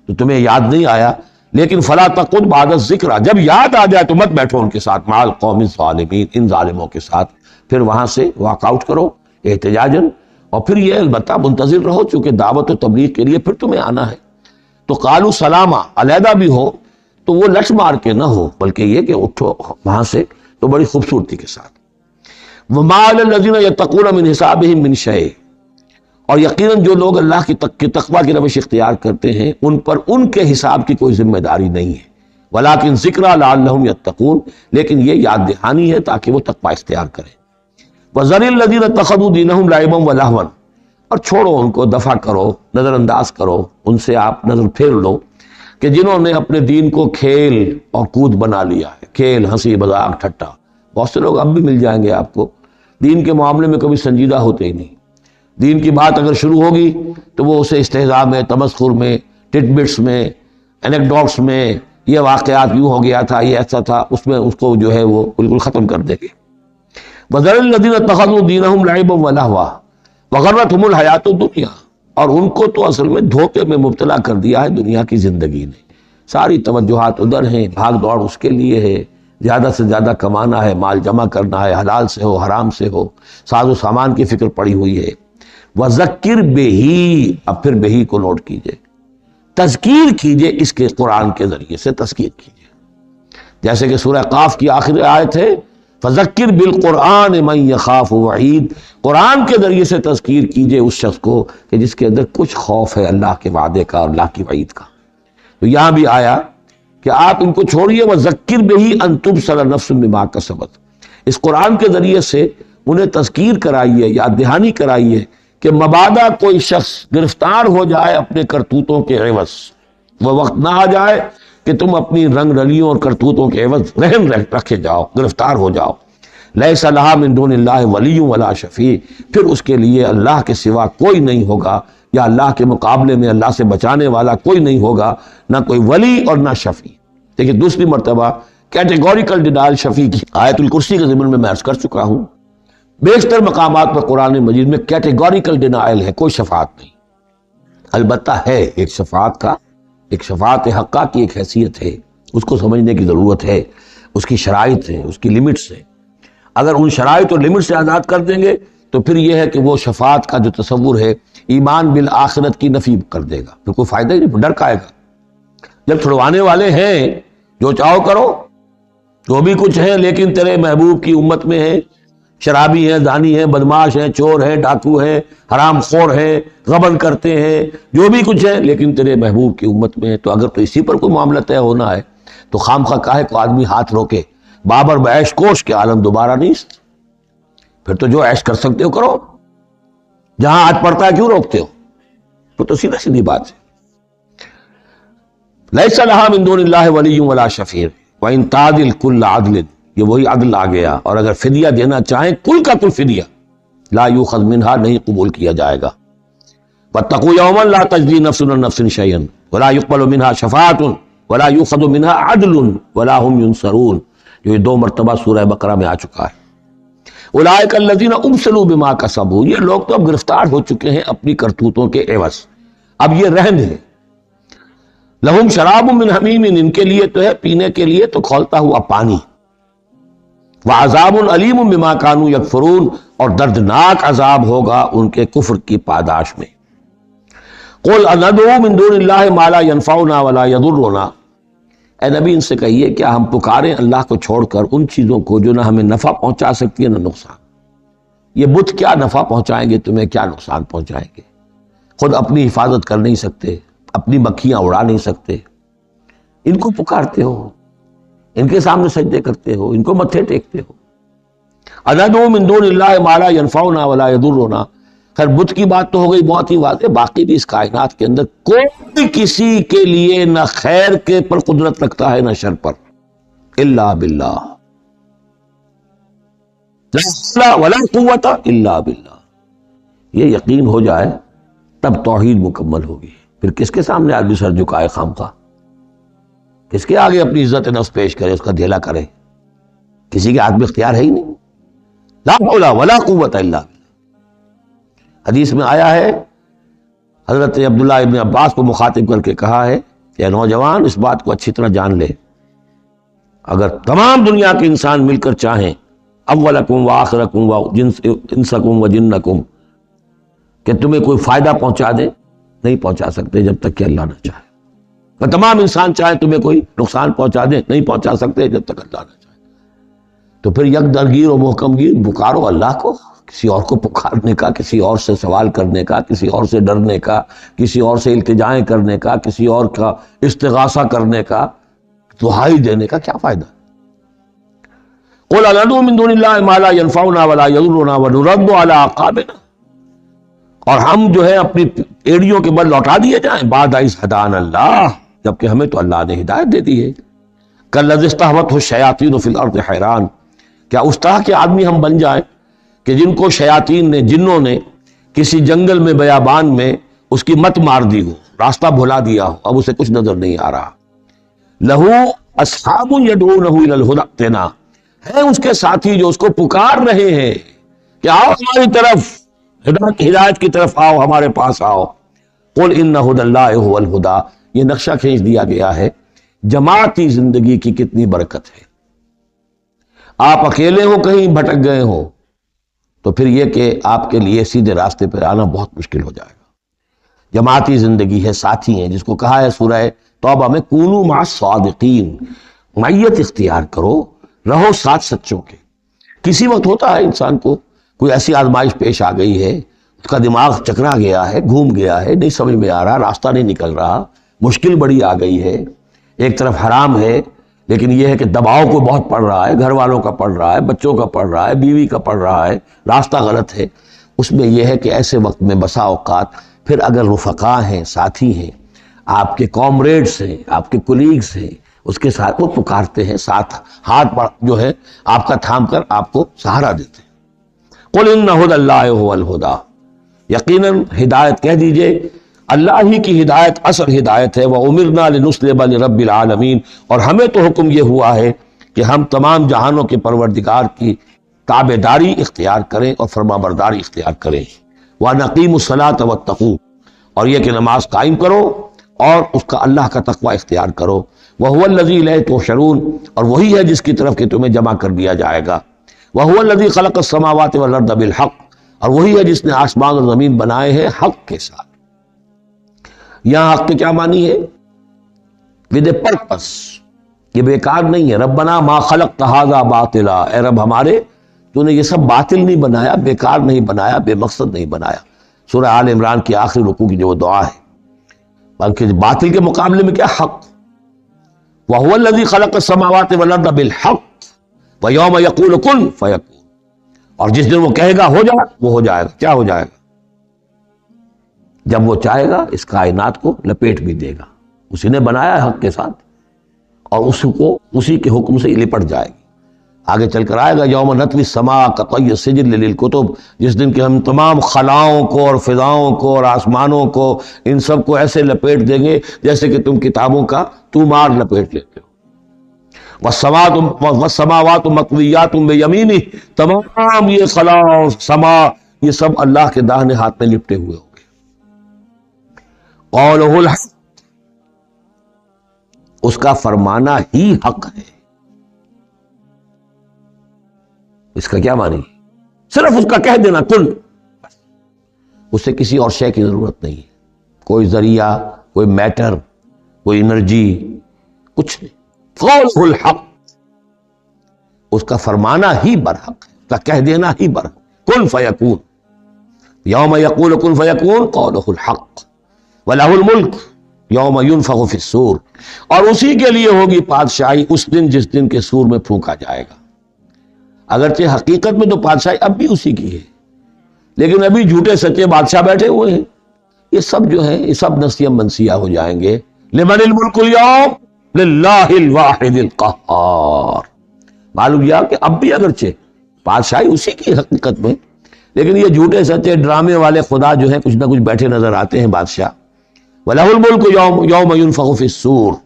تو تمہیں یاد نہیں آیا، لیکن فَلَا تَقْعُدْ بَعْدَ الذِّكْرَىٰ، جب یاد آ جائے تو مت بیٹھو ان کے ساتھ، مع القوم الظالمین، ان ظالموں کے ساتھ، پھر وہاں سے واک آؤٹ کرو احتجاجاً، اور پھر یہ البتہ منتظر رہو، چونکہ دعوت و تبلیغ کے لیے پھر تمہیں آنا ہے، تو قالوا سلاما، علیحدہ بھی ہو تو وہ لٹ مار کے نہ ہو، بلکہ یہ کہ اٹھو وہاں سے تو بڑی خوبصورتی کے ساتھ۔ وَمَا عَلَى الَّذِينَ يَتَّقُونَ مِنْ حِسَابِهِمْ مِنْ شَيْءٍ، اور یقیناً جو لوگ اللہ کی تقویٰ کی روش اختیار کرتے ہیں ان پر ان کے حساب کی کوئی ذمہ داری نہیں ہے، وَلَٰكِنْ ذِكْرَىٰ لَعَلَّهُمْ يَتَّقُونَ، لیکن یہ یاد دہانی ہے تاکہ وہ تقویٰ اختیار کریں۔ وَذَرِ الَّذِينَ اتَّخَذُوا دِينَهُمْ لَعِبًا وَلَهْوًا، اور چھوڑو ان کو، دفع کرو، نظر انداز کرو، ان سے آپ نظر پھیر لو کہ جنہوں نے اپنے دین کو کھیل اور کود بنا لیا ہے، کھیل، ہنسی مذاق، ٹھٹا۔ بہت سے لوگ اب بھی مل جائیں گے آپ کو دین کے معاملے میں کبھی سنجیدہ ہوتے ہی نہیں، دین کی بات اگر شروع ہوگی تو وہ اسے استہزاء میں، تمسخر میں، ٹٹ بٹس میں، اینیکڈوٹس میں، یہ واقعات یوں ہو گیا تھا، یہ ایسا تھا، اس میں اس کو جو ہے وہ بالکل ختم کر دیں گے۔ وَذَرِ الَّذِينَ اتَّخَذُوا دِينَهُمْ لَعِبًا وَلَهْوًا وَغَرَّتْهُمُ الْحَيَاةُ الدُّنْيَا، اور ان کو تو اصل میں دھوکے میں مبتلا کر دیا ہے دنیا کی زندگی نے، ساری توجہات ادھر ہیں، بھاگ دوڑ اس کے لیے ہے، زیادہ سے زیادہ کمانا ہے، مال جمع کرنا ہے، حلال سے ہو حرام سے ہو، ساز و سامان کی فکر پڑی ہوئی ہے۔ وَذَكِّرْ بِهِ، اب پھر بہی کو نوٹ کیجئے، تذکیر کیجئے، اس کے قرآن کے ذریعے سے تذکیر کیجئے، جیسے کہ سورہ قاف کی آخری آیت ہے فَذَكِّرْ بِالْقُرْآنِ مَنْ يَخَافُ وَعِيدٍ، قرآن کے ذریعے سے تذکیر کیجئے اس شخص کو کہ جس کے اندر کچھ خوف ہے اللہ کے وعدے کا اور اللہ کی وعید کا۔ تو یہاں بھی آیا کہ آپ ان کو چھوڑیے، وَذَكِّرْ بِهِ أَن تُبْصَرَ نَفْسٌ بِمَا كَسَبَتْ، اس قرآن کے ذریعے سے انہیں تذکیر کرائیے، یاد دہانی کرائیے کہ مبادا کوئی شخص گرفتار ہو جائے اپنے کرتوتوں کے عوض، وہ وقت نہ آ جائے کہ تم اپنی رنگ رلیوں اور کرتوتوں کے عوض رہن رکھے جاؤ، گرفتار ہو جاؤ۔ لیس لہا من دون اللہ ولی ولا شفیع، پھر اس کے لیے اللہ کے سوا کوئی نہیں ہوگا، یا اللہ کے مقابلے میں اللہ سے بچانے والا کوئی نہیں ہوگا، نہ کوئی ولی اور نہ شفیع۔ دیکھیے دوسری مرتبہ کیٹیگوریکل ڈینائل شفیع کی آیت الکرسی کے ضمن میں عرض کر چکا ہوں، بیشتر مقامات پر قرآن مجید میں کیٹیگوریکل ڈینائل ہے، کوئی شفاعت نہیں۔ البتہ ہے ایک شفاعت کا، ایک شفاعت حقہ کی ایک حیثیت ہے، اس کو سمجھنے کی ضرورت ہے، اس کی شرائط ہے، اس کی لیمٹس ہے۔ اگر ان شرائط اور لیمٹ سے آزاد کر دیں گے تو پھر یہ ہے کہ وہ شفاعت کا جو تصور ہے ایمان بالآخرت کی نفی کر دے گا، پھر کوئی فائدہ ہی نہیں، ڈر کا آئے گا۔ جب چھڑوانے والے ہیں جو چاہو کرو، جو بھی کچھ ہے، لیکن تیرے محبوب کی امت میں ہے، شرابی ہیں، زانی ہیں، بدماش ہیں، چور ہیں، ڈاکو ہیں، حرام خور ہیں، غبن کرتے ہیں، جو بھی کچھ ہے، لیکن تیرے محبوب کی امت میں ہے، تو اگر تو اسی پر کوئی معاملہ طے ہونا ہے تو خام خواہ کاہے کو آدمی ہاتھ روکے، بابر بعیش کوش کے عالم دوبارہ نہیں، پھر تو جو عیش کر سکتے ہو کرو، جہاں آج پڑتا ہے کیوں روکتے ہو؟ تو سیدھا سیدھی بات ہے۔ لیس لہا من دون اللہ ولی ولا شفیع وان تعدل کل عدل، یہ وہی عدل آ گیا، اور اگر فدیہ دینا چاہیں کل کا کل فدیہ، لا یؤخذ منہا، نہیں قبول کیا جائے گا۔ واتقوا یوما لا تجزی نفس عن نفس شیئا ولا يقبل منها شفاعۃ ولا یؤخذ منها عدل ولا هم ينصرون، جو یہ 2 مرتبہ سورہ بقرہ میں آ چکا ہے۔ اولئک الذین ابسلوا بما کسبوا، یہ لوگ تو اب گرفتار ہو چکے ہیں اپنی کرتوتوں کے عوض، اب یہ رہن ہے۔ لہم شراب من حمیم، ان کے لیے تو ہے پینے کے لیے تو کھولتا ہوا پانی، وعذاب علیم بما کانوا یکفرون، اور دردناک عذاب ہوگا ان کے کفر کی پاداش میں۔ قل اندعو من دون اللہ ما لا ينفعنا ولا يضرنا، اے نبی ان سے کہیے کیا ہم پکاریں اللہ کو چھوڑ کر ان چیزوں کو جو نہ ہمیں نفع پہنچا سکتی ہے نہ نقصان؟ یہ بت کیا نفع پہنچائیں گے تمہیں، کیا نقصان پہنچائیں گے؟ خود اپنی حفاظت کر نہیں سکتے، اپنی مکھیاں اڑا نہیں سکتے، ان کو پکارتے ہو، ان کے سامنے سجدے کرتے ہو، ان کو متھے ٹیکتے ہو۔ اندعو من دون اللہ ما لا ينفعنا ولا يضرنا، خیر بت کی بات تو ہو گئی بہت ہی واضح، باقی بھی اس کائنات کے اندر کوئی کسی کے لیے نہ خیر کے پر قدرت رکھتا ہے نہ شر پر، الا باللہ، لا حول ولا قوت الا باللہ۔ یہ یقین ہو جائے تب توحید مکمل ہوگی، پھر کس کے سامنے آدمی سر جھکائے خام خواہ، کس کے آگے اپنی عزت نفس پیش کرے، اس کا دھیلا کرے؟ کسی کے ہاتھ میں اختیار ہے ہی نہیں، لا حول ولا قوت الا باللہ۔ حدیث میں آیا ہے، حضرت عبداللہ ابن عباس کو مخاطب کر کے کہا ہے کہ نوجوان اس بات کو اچھی طرح جان لے، اگر تمام دنیا کے انسان مل کر چاہیں، اولکم و آخرکم و انسکم و جنکم، کہ تمہیں کوئی فائدہ پہنچا دے، نہیں پہنچا سکتے جب تک کہ اللہ نہ چاہے، اور تمام انسان چاہیں تمہیں کوئی نقصان پہنچا دیں، نہیں پہنچا سکتے جب تک اللہ نہ چاہے۔ تو پھر یک درگیر و محکم گیر پکارو اللہ کو، کسی اور کو پکارنے کا، کسی اور سے سوال کرنے کا، کسی اور سے ڈرنے کا، کسی اور سے التجائیں کرنے کا، کسی اور کا استغاثہ کرنے کا، دہائی دینے کا کیا فائدہ؟ قُلْ أَنَدْعُو مِن دُونِ اللَّهِ مَا لَا يَنفَعُنَا وَلَا يَضُرُّنَا وَنُرَدُّ عَلَىٰ أَعْقَابِنَا، اور ہم جو ہے اپنی ایڑیوں کے بل لوٹا دیے جائیں بعد اذ ہدانا اللہ، جبکہ ہمیں تو اللہ نے ہدایت دے دی ہے۔ کالذی استہوتہ الشیاطین فی الارض حیران، کیا اس طرح کے آدمی ہم بن جائیں کہ جن کو شیاطین نے، جنوں نے کسی جنگل میں، بیابان میں اس کی مت مار دی ہو، راستہ بھلا دیا ہو، اب اسے کچھ نظر نہیں آ رہا۔ لہو اصحاب یدعونہ الی الہدی ائتنا، ہیں اس کے ساتھی جو اس کو پکار رہے ہیں کہ آؤ ہماری طرف، ہدایت کی طرف آؤ، ہمارے پاس آؤ۔ قل ان ھدی اللہ ھو الھدی، یہ نقشہ کھینچ دیا گیا ہے جماعتی زندگی کی کتنی برکت ہے۔ آپ اکیلے ہو، کہیں بھٹک گئے ہو، تو پھر یہ کہ آپ کے لیے سیدھے راستے پر آنا بہت مشکل ہو جائے گا۔ جماعتی زندگی ہے، ساتھی ہیں، جس کو کہا ہے سورہ توبہ میں کونوا مع الصادقین، معیت اختیار کرو، رہو ساتھ سچوں کے۔ کسی وقت ہوتا ہے انسان کو کوئی ایسی آزمائش پیش آ گئی ہے، اس کا دماغ چکرا گیا ہے، گھوم گیا ہے، نہیں سمجھ میں آ رہا، راستہ نہیں نکل رہا، مشکل بڑی آ گئی ہے، ایک طرف حرام ہے لیکن یہ ہے کہ دباؤ کو بہت پڑ رہا ہے، گھر والوں کا پڑ رہا ہے، بچوں کا پڑ رہا ہے، بیوی کا پڑ رہا ہے، راستہ غلط ہے۔ اس میں یہ ہے کہ ایسے وقت میں بسا اوقات پھر اگر رفقا ہیں، ساتھی ہیں، آپ کے کامریڈز ہیں، آپ کے کولیگز ہیں، اس کے ساتھ وہ پکارتے ہیں، ساتھ ہاتھ جو ہے آپ کا تھام کر آپ کو سہارا دیتے ہیں۔ قل ان ھدی اللہ ھو الھدی، یقیناً ہدایت کہہ دیجئے اللہ ہی کی ہدایت اصل ہدایت ہے۔ وَأُمِرْنَا لِنُسْلِمَ لِرَبِّ الْعَالَمِينَ، اور ہمیں تو حکم یہ ہوا ہے کہ ہم تمام جہانوں کے پروردگار کی تابع داری اختیار کریں اور فرما برداری اختیار کریں۔ وَنَقِيمُ الصَّلَاةَ وَاتَّقُوهُ، اور یہ کہ نماز قائم کرو اور اس کا اللہ کا تقوی اختیار کرو۔ وَهُوَ الَّذِي إِلَيْهِ تُحْشَرُونَ، اور وہی ہے جس کی طرف کہ تمہیں جمع کر دیا جائے گا۔ وَهُوَ الَّذِي خَلَقَ السَّمَاوَاتِ وَالْأَرْضَ بِالْحَقِّ، اور وہی ہے جس نے آسمان اور زمین بنائے ہیں حق کے ساتھ۔ یہاں حق کے کیا معنی ہے؟ ود اے پرپس، یہ بیکار نہیں ہے۔ ربنا ما خلقت ھذا باطلا، اے رب ہمارے، تو نے یہ سب باطل نہیں بنایا، بیکار نہیں بنایا، بے مقصد نہیں بنایا۔ سورہ آل عمران کی آخری رکوع کی جو دعا ہے، بلکہ باطل کے مقابلے میں کیا؟ حق۔ وَهُوَ الَّذِي خَلَقَ السَّمَاوَاتِ وَالْأَرْضَ بِالْحَقِّ وَيَوْمَ يَقُولُ كُن فَيَكُونُ، اور جس دن وہ کہے گا ہو جا، وہ ہو جائے گا۔ کیا ہو جائے گا؟ جب وہ چاہے گا اس کائنات کو لپیٹ بھی دے گا، اسی نے بنایا ہے حق کے ساتھ، اور اس کو اسی کے حکم سے لپٹ جائے گی۔ آگے چل کر آئے گا یوم نطوی السماء کطی السجل للکتب، جس دن کہ ہم تمام خلاؤں کو اور فضاؤں کو اور آسمانوں کو، ان سب کو ایسے لپیٹ دیں گے جیسے کہ تم کتابوں کا تومار لپیٹ لیتے ہو۔ والسماوات مطویات بیمینہ، تمام یہ خلا اور سما یہ سب اللہ کے داہنے ہاتھ میں لپٹے ہوئے ہوں گے۔ قولہ الحق، اس کا فرمانا ہی حق ہے۔ اس کا کیا معنی؟ صرف اس کا کہہ دینا کن، اسے کسی اور شے کی ضرورت نہیں ہے، کوئی ذریعہ، کوئی میٹر، کوئی انرجی، کچھ نہیں۔ قولہ الحق، اس کا فرمانا ہی برحق ہے، اس کا کہہ دینا ہی برحق۔ کن فیکون، یوم یقول کن فیکون قولہ الحق، وَلَهُ الْمُلْكُ یوم يُنفخ فِي الصُّورِ، اور اسی کے لیے ہوگی بادشاہی اس دن جس دن کے سور میں پھونکا جائے گا۔ اگرچہ حقیقت میں تو بادشاہی اب بھی اسی کی ہے، لیکن ابھی جھوٹے سچے بادشاہ بیٹھے ہوئے ہیں۔ یہ سب جو ہے یہ سب نسیہ منسیہ ہو جائیں گے۔ لمن الملک اليوم للہ الواحد القہار، معلوم یہ کہ اب بھی اگرچہ بادشاہی اسی کی حقیقت میں، لیکن یہ جھوٹے سچے ڈرامے والے خدا جو ہیں کچھ نہ کچھ بیٹھے نظر آتے ہیں بادشاہ۔ وَلَهُ الْمُلْكُ يَوْمَ يُنفَخُ فِي الصُّورِ،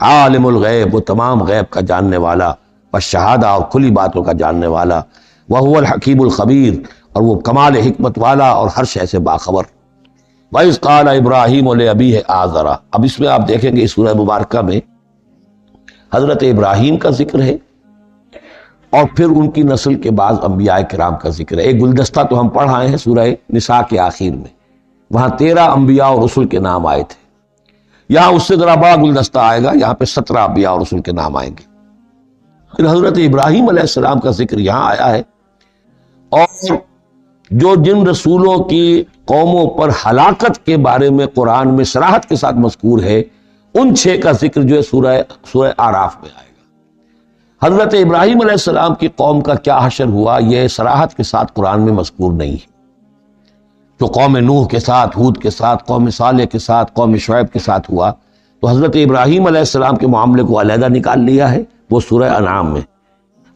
عالم الغیب، وہ تمام غیب کا جاننے والا، والشہادہ، اور کھلی باتوں کا جاننے والا، وَهُوَ الْحَكِيمُ الْخَبِيرُ، اور وہ کمال حکمت والا اور ہر شے سے باخبر۔ وَإِذْ قَالَ إِبْرَاهِيمُ لِأَبِيهِ آزَرَ، اب اس میں آپ دیکھیں گے اس سورہ مبارکہ میں حضرت ابراہیم کا ذکر ہے اور پھر ان کی نسل کے بعض انبیاء کرام کا ذکر ہے۔ ایک گلدستہ تو ہم پڑھ آئے ہیں سورہ نساء کے آخر میں، وہاں 13 انبیاء اور رسل کے نام آئے تھے۔ یہاں اس سے ذرا بڑا گلدستہ آئے گا، یہاں پہ 17 انبیاء اور رسل کے نام آئیں گے۔ پھر حضرت ابراہیم علیہ السلام کا ذکر یہاں آیا ہے، اور جو جن رسولوں کی قوموں پر ہلاکت کے بارے میں قرآن میں صراحت کے ساتھ مذکور ہے، ان 6 کا ذکر جو ہے سورہ اعراف میں آئے گا۔ حضرت ابراہیم علیہ السلام کی قوم کا کیا حشر ہوا، یہ صراحت کے ساتھ قرآن میں مذکور نہیں ہے۔ جو قوم نوح کے ساتھ، ہود کے ساتھ، قوم صالح کے ساتھ، قوم شعیب کے ساتھ ہوا، تو حضرت ابراہیم علیہ السلام کے معاملے کو علیحدہ نکال لیا ہے، وہ سورہ انعام میں،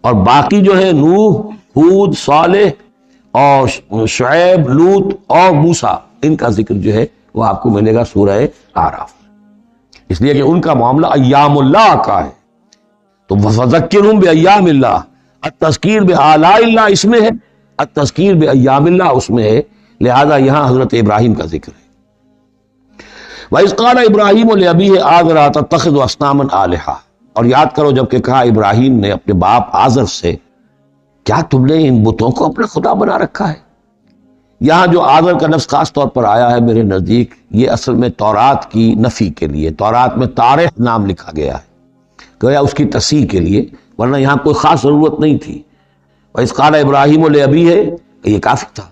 اور باقی جو ہے نوح، ہود، صالح اور شعیب، لوط اور موسیٰ، ان کا ذکر جو ہے وہ آپ کو ملے گا سورہ اعراف، اس لیے کہ ان کا معاملہ ایام اللہ کا ہے۔ تو فذکرہم بایام اللہ، التذکیر بآلاء اللہ اس میں ہے، التذکیر بایام اللہ اس میں ہے، لہذا یہاں حضرت ابراہیم کا ذکر ہے۔ وَإِذْ قَالَ إِبْرَاهِيمُ لِأَبِيهِ آزَرَ أَتَتَّخِذُ أَصْنَامًا آلِهَةً، اور یاد کرو جب کہ کہا ابراہیم نے اپنے باپ آزر سے، کیا تم نے ان بتوں کو اپنا خدا بنا رکھا ہے؟ یہاں جو آزر کا لفظ خاص طور پر آیا ہے میرے نزدیک، یہ اصل میں تورات کی نفی کے لیے، تورات میں تارح نام لکھا گیا ہے، گویا اس کی تصحیح کے لیے، ورنہ یہاں کوئی خاص ضرورت نہیں تھی۔ وَإِذْ قَالَ إِبْرَاهِيمُ لِأَبِيهِ، یہ کافی تھا،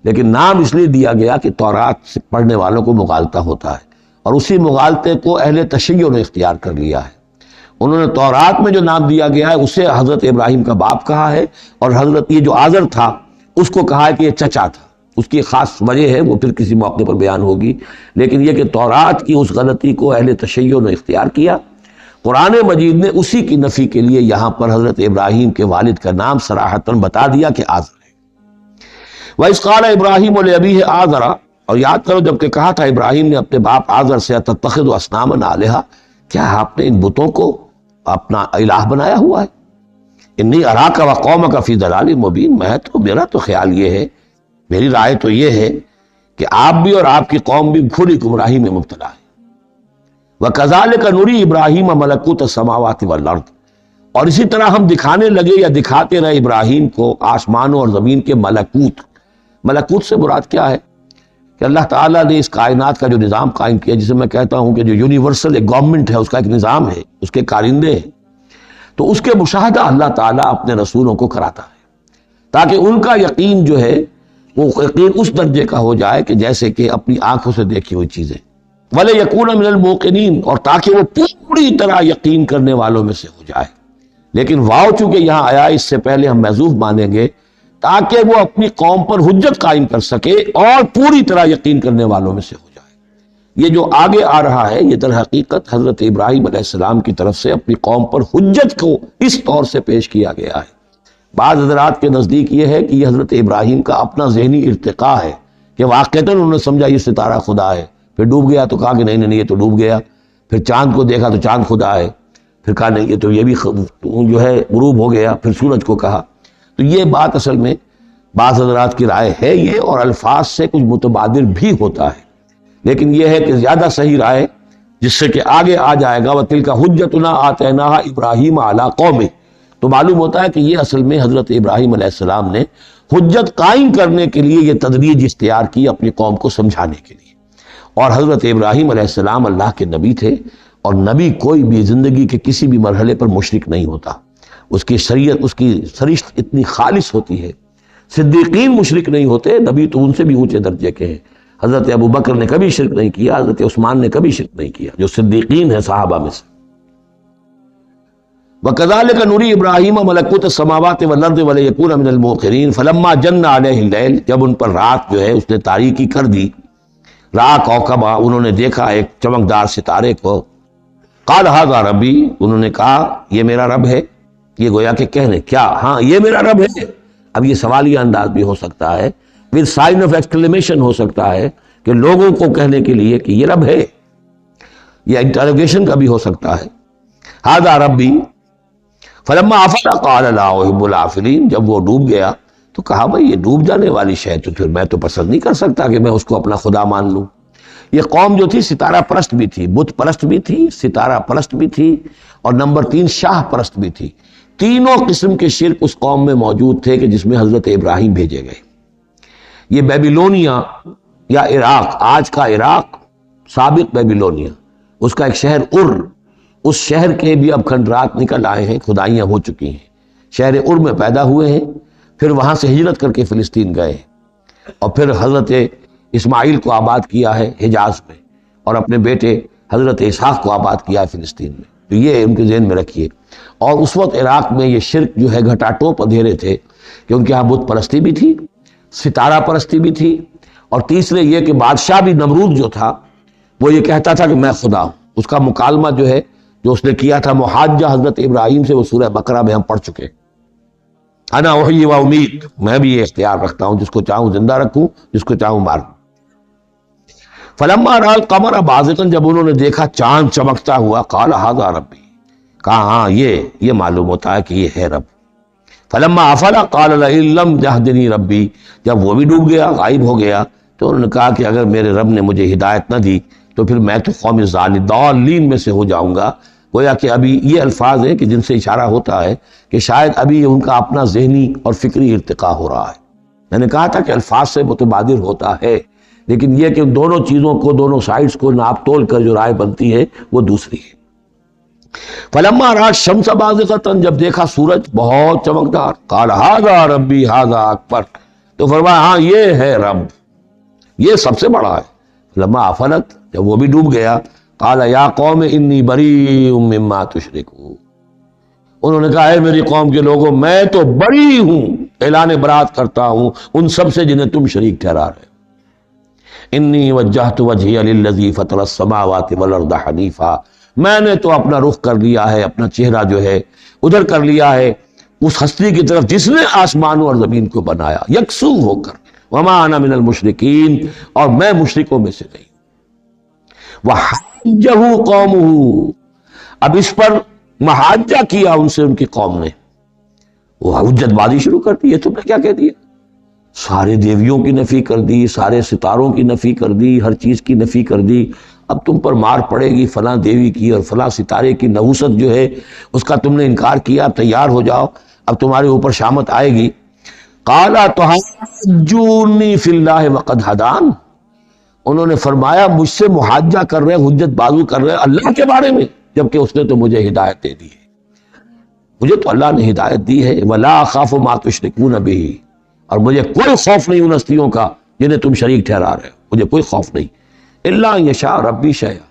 لیکن نام اس لیے دیا گیا کہ تورات سے پڑھنے والوں کو مغالطہ ہوتا ہے، اور اسی مغالطے کو اہل تشیع نے اختیار کر لیا ہے۔ انہوں نے تورات میں جو نام دیا گیا ہے اسے حضرت ابراہیم کا باپ کہا ہے، اور حضرت یہ جو آزر تھا اس کو کہا ہے کہ یہ چچا تھا۔ اس کی خاص وجہ ہے، وہ پھر کسی موقع پر بیان ہوگی، لیکن یہ کہ تورات کی اس غلطی کو اہل تشیع نے اختیار کیا۔ قرآن مجید نے اسی کی نفی کے لیے یہاں پر حضرت ابراہیم کے والد کا نام صراحتاً بتا دیا کہ آزر ہے۔ وَإِذْ قَالَ إِبْرَاهِيمُ لِأَبِيهِ آزَرَ، اور یاد کرو جب کہ کہا تھا ابراہیم نے اپنے باپ آزر سے، أَتَتَّخِذُ أَصْنَامًا آلِهَةً، کیا آپ نے ان بتوں کو اپنا الہ بنایا ہوا ہے؟ انی اراک وقومک فی ضلال مبین، میرا تو خیال یہ ہے، میری رائے تو یہ ہے کہ آپ بھی اور آپ کی قوم بھی کھلی گمراہی میں مبتلا ہے۔ وَكَذَلِكَ نُرِي إِبْرَاهِيمَ مَلَكُوتَ السَّمَاوَاتِ وَالْأَرْضِ، اور اسی طرح ہم دکھانے لگے یا دکھاتے رہے ابراہیم کو آسمانوں اور زمین کے ملکوت۔ ملکوت سے مراد کیا ہے کہ اللہ تعالیٰ نے اس کائنات کا جو نظام قائم کیا، جسے میں کہتا ہوں کہ جو یونیورسل ایک گورنمنٹ ہے، اس کا ایک نظام ہے، اس کے کارندے ہیں، تو اس کے مشاہدہ اللہ تعالیٰ اپنے رسولوں کو کراتا ہے، تاکہ ان کا یقین جو ہے وہ یقین اس درجے کا ہو جائے کہ جیسے کہ اپنی آنکھوں سے دیکھی ہوئی چیزیں، وَلَيَكُونَ مِنَ الْمُوقِنِينَ، اور تاکہ وہ پوری طرح یقین کرنے والوں میں سے ہو جائے۔ لیکن واو چونکہ یہاں آیا، اس سے پہلے ہم محذوف مانیں گے تاکہ وہ اپنی قوم پر حجت قائم کر سکے اور پوری طرح یقین کرنے والوں میں سے ہو جائے۔ یہ جو آگے آ رہا ہے، یہ در حقیقت حضرت ابراہیم علیہ السلام کی طرف سے اپنی قوم پر حجت کو اس طور سے پیش کیا گیا ہے۔ بعض حضرات کے نزدیک یہ ہے کہ یہ حضرت ابراہیم کا اپنا ذہنی ارتقاء ہے کہ واقعتاً انہوں نے سمجھا یہ ستارہ خدا ہے، پھر ڈوب گیا تو کہا کہ نہیں یہ تو ڈوب گیا، پھر چاند کو دیکھا تو چاند خدا ہے، پھر کہا نہیں یہ تو یہ بھی جو ہے غروب ہو گیا، پھر سورج کو کہا۔ تو یہ بات اصل میں بعض حضرات کی رائے ہے یہ، اور الفاظ سے کچھ متبادر بھی ہوتا ہے، لیکن یہ ہے کہ زیادہ صحیح رائے جس سے کہ آگے آ جائے گا وَتِلْكَ حُجَّتُنَا آتَيْنَاهَا إِبْرَاهِيمَ عَلَىٰ قَوْمِهِ، تو معلوم ہوتا ہے کہ یہ اصل میں حضرت ابراہیم علیہ السلام نے حجت قائم کرنے کے لیے یہ تدریج اختیار کی اپنی قوم کو سمجھانے کے لیے۔ اور حضرت ابراہیم علیہ السلام اللہ کے نبی تھے، اور نبی کوئی بھی زندگی کے کسی بھی مرحلے پر مشرک نہیں ہوتا، اس کی شریعت، اس کی سرشت اتنی خالص ہوتی ہے۔ صدیقین مشرک نہیں ہوتے، نبی تو ان سے بھی اونچے درجے کے ہیں۔ حضرت ابو بکر نے کبھی شرک نہیں کیا، حضرت عثمان نے کبھی شرک نہیں کیا، جو صدیقین ہیں صحابہ میں سے۔ وَكَذَلِكَ نُرِي إِبْرَاهِيمَ مَلَكُوتَ السَّمَاوَاتِ وَالْأَرْضِ وَلِيَكُونَ مِنَ الْمُوقِنِينَ فَلَمَّا جَنَّ عَلَيْهِ اللَّيْلُ، جب ان پر رات جو ہے اس نے تاریکی کر دی، رَأَىٰ كَوْكَبًا، انہوں نے دیکھا ایک چمکدار ستارے کو، قَالَ هَٰذَا رَبِّي، انہوں نے کہا یہ میرا رب ہے۔ یہ گویا کہ کہنے کیا، ہاں یہ میرا رب ہے۔ اب یہ سوالیہ انداز بھی ہو سکتا ہے، پھر سائن آف ایکسکلیمیشن ہو سکتا ہے کہ لوگوں کو کہنے کے لیے کہ یہ رب ہے، یہ انٹروگیشن کا بھی ہو سکتا ہے۔ هَٰذَا رَبِّي فَلَمَّا أَفَلَ قَالَ لَا أُحِبُّ الْآفِلِينَ، جب وہ ڈوب گیا تو کہا بھائی یہ ڈوب جانے والی شے تو پھر میں تو پسند نہیں کر سکتا کہ میں اس کو اپنا خدا مان لوں۔ یہ قوم جو تھی ستارہ پرست بھی تھی، بت پرست بھی تھی، ستارہ پرست بھی تھی، اور نمبر 3 شاہ پرست بھی تھی۔ تینوں قسم کے شرک اس قوم میں موجود تھے کہ جس میں حضرت ابراہیم بھیجے گئے۔ یہ بیبیلونیا یا عراق، آج کا عراق، سابق بیبیلونیا، اس کا ایک شہر اس شہر کے بھی اب کھنڈرات نکل آئے ہیں، کھدائیاں ہو چکی ہیں، شہر ار میں پیدا ہوئے ہیں، پھر وہاں سے ہجرت کر کے فلسطین گئے اور پھر حضرت اسماعیل کو آباد کیا ہے حجاز میں، اور اپنے بیٹے حضرت اسحاق کو آباد کیا ہے فلسطین میں۔ تو یہ ان کے ذہن میں رکھیے۔ اور اس وقت عراق میں یہ شرک جو ہے گھٹا ٹوپ اندھیرے تھے، کیونکہ یہاں بت پرستی بھی تھی، ستارہ پرستی بھی تھی، اور تیسرے یہ کہ بادشاہ بھی نمرود جو تھا وہ یہ کہتا تھا کہ میں خدا ہوں۔ اس کا مکالمہ جو ہے جو اس نے کیا تھا محاجہ حضرت ابراہیم سے، وہ سورہ بقرہ میں ہم پڑھ چکے۔ انا احیی و امید، میں بھی یہ اختیار رکھتا ہوں، جس کو چاہوں زندہ رکھوں، جس کو چاہوں مار دوں۔ فلما رأى القمر بازغا، جب انہوں نے دیکھا چاند چمکتا ہوا، قال ھذا ربی، کہا ہاں یہ معلوم ہوتا ہے کہ یہ ہے رب۔ فلما افل قال لئن لم يهدنی ربی، جب وہ بھی ڈوب گیا، غائب ہو گیا، تو انہوں نے کہا کہ اگر میرے رب نے مجھے ہدایت نہ دی تو پھر میں تو قوم ضالین میں سے ہو جاؤں گا۔ گویا کہ ابھی یہ الفاظ ہیں کہ جن سے اشارہ ہوتا ہے کہ شاید ابھی ان کا اپنا ذہنی اور فکری ارتقاء ہو رہا ہے۔ میں نے کہا تھا کہ الفاظ سے متبادر ہوتا ہے، لیکن یہ کہ دونوں چیزوں کو، دونوں سائڈز کو ناپ تول کر جو رائے بنتی ہے وہ دوسری ہے۔ فلما رأى الشمس بازغة، جب دیکھا سورج بہت چمکدار، قال ھذا ربی ھذا اکبر، تو فرمایا ہاں یہ ہے رب، یہ سب سے بڑا ہے۔ لما افلت، جب وہ بھی ڈوب گیا، قال یا قوم انی بریء مما تشرکون، انہوں نے کہا اے میری قوم کے لوگوں، میں تو بری ہوں، اعلان برات کرتا ہوں ان سب سے جنہیں تم شریک ٹھہرا رہے ہو۔ انی وجہت وجہی للذی فطر السماوات والارض حنیفا، میں نے تو اپنا رخ کر لیا ہے، اپنا چہرہ جو ہے ادھر کر لیا ہے اس ہستی کی طرف جس نے آسمانوں اور زمین کو بنایا، یکسو ہو کر، وما انا من المشرکین، اور میں مشرکوں میں سے نہیں۔ وحجہ قومہ، اب اس پر محاجہ کیا ان سے ان کی قوم نے، وہ حجت بازی شروع کر دی، یہ تم نے کیا کہہ دیا؟ سارے دیویوں کی نفی کر دی، سارے ستاروں کی نفی کر دی، ہر چیز کی نفی کر دی، اب تم پر مار پڑے گی فلاں دیوی کی اور فلاں ستارے کی نحوست جو ہے اس کا تم نے انکار کیا، اب تیار ہو جاؤ، اب تمہارے اوپر شامت آئے گی۔ قالا تحاجونی فی اللہ وقد ہدان، انہوں نے فرمایا مجھ سے محاجہ کر رہے، حجت بازو کر رہے اللہ کے بارے میں، جبکہ اس نے تو مجھے ہدایت دے دی ہے، مجھے تو اللہ نے ہدایت دی ہے۔ ولا اخاف ما تشرکون بہ، اور مجھے کوئی خوف نہیں ان ہستیوں کا جنہیں تم شریک ٹھہرا رہے ہو، مجھے کوئی خوف نہیں۔ الا ان یشاء ربی شیئا،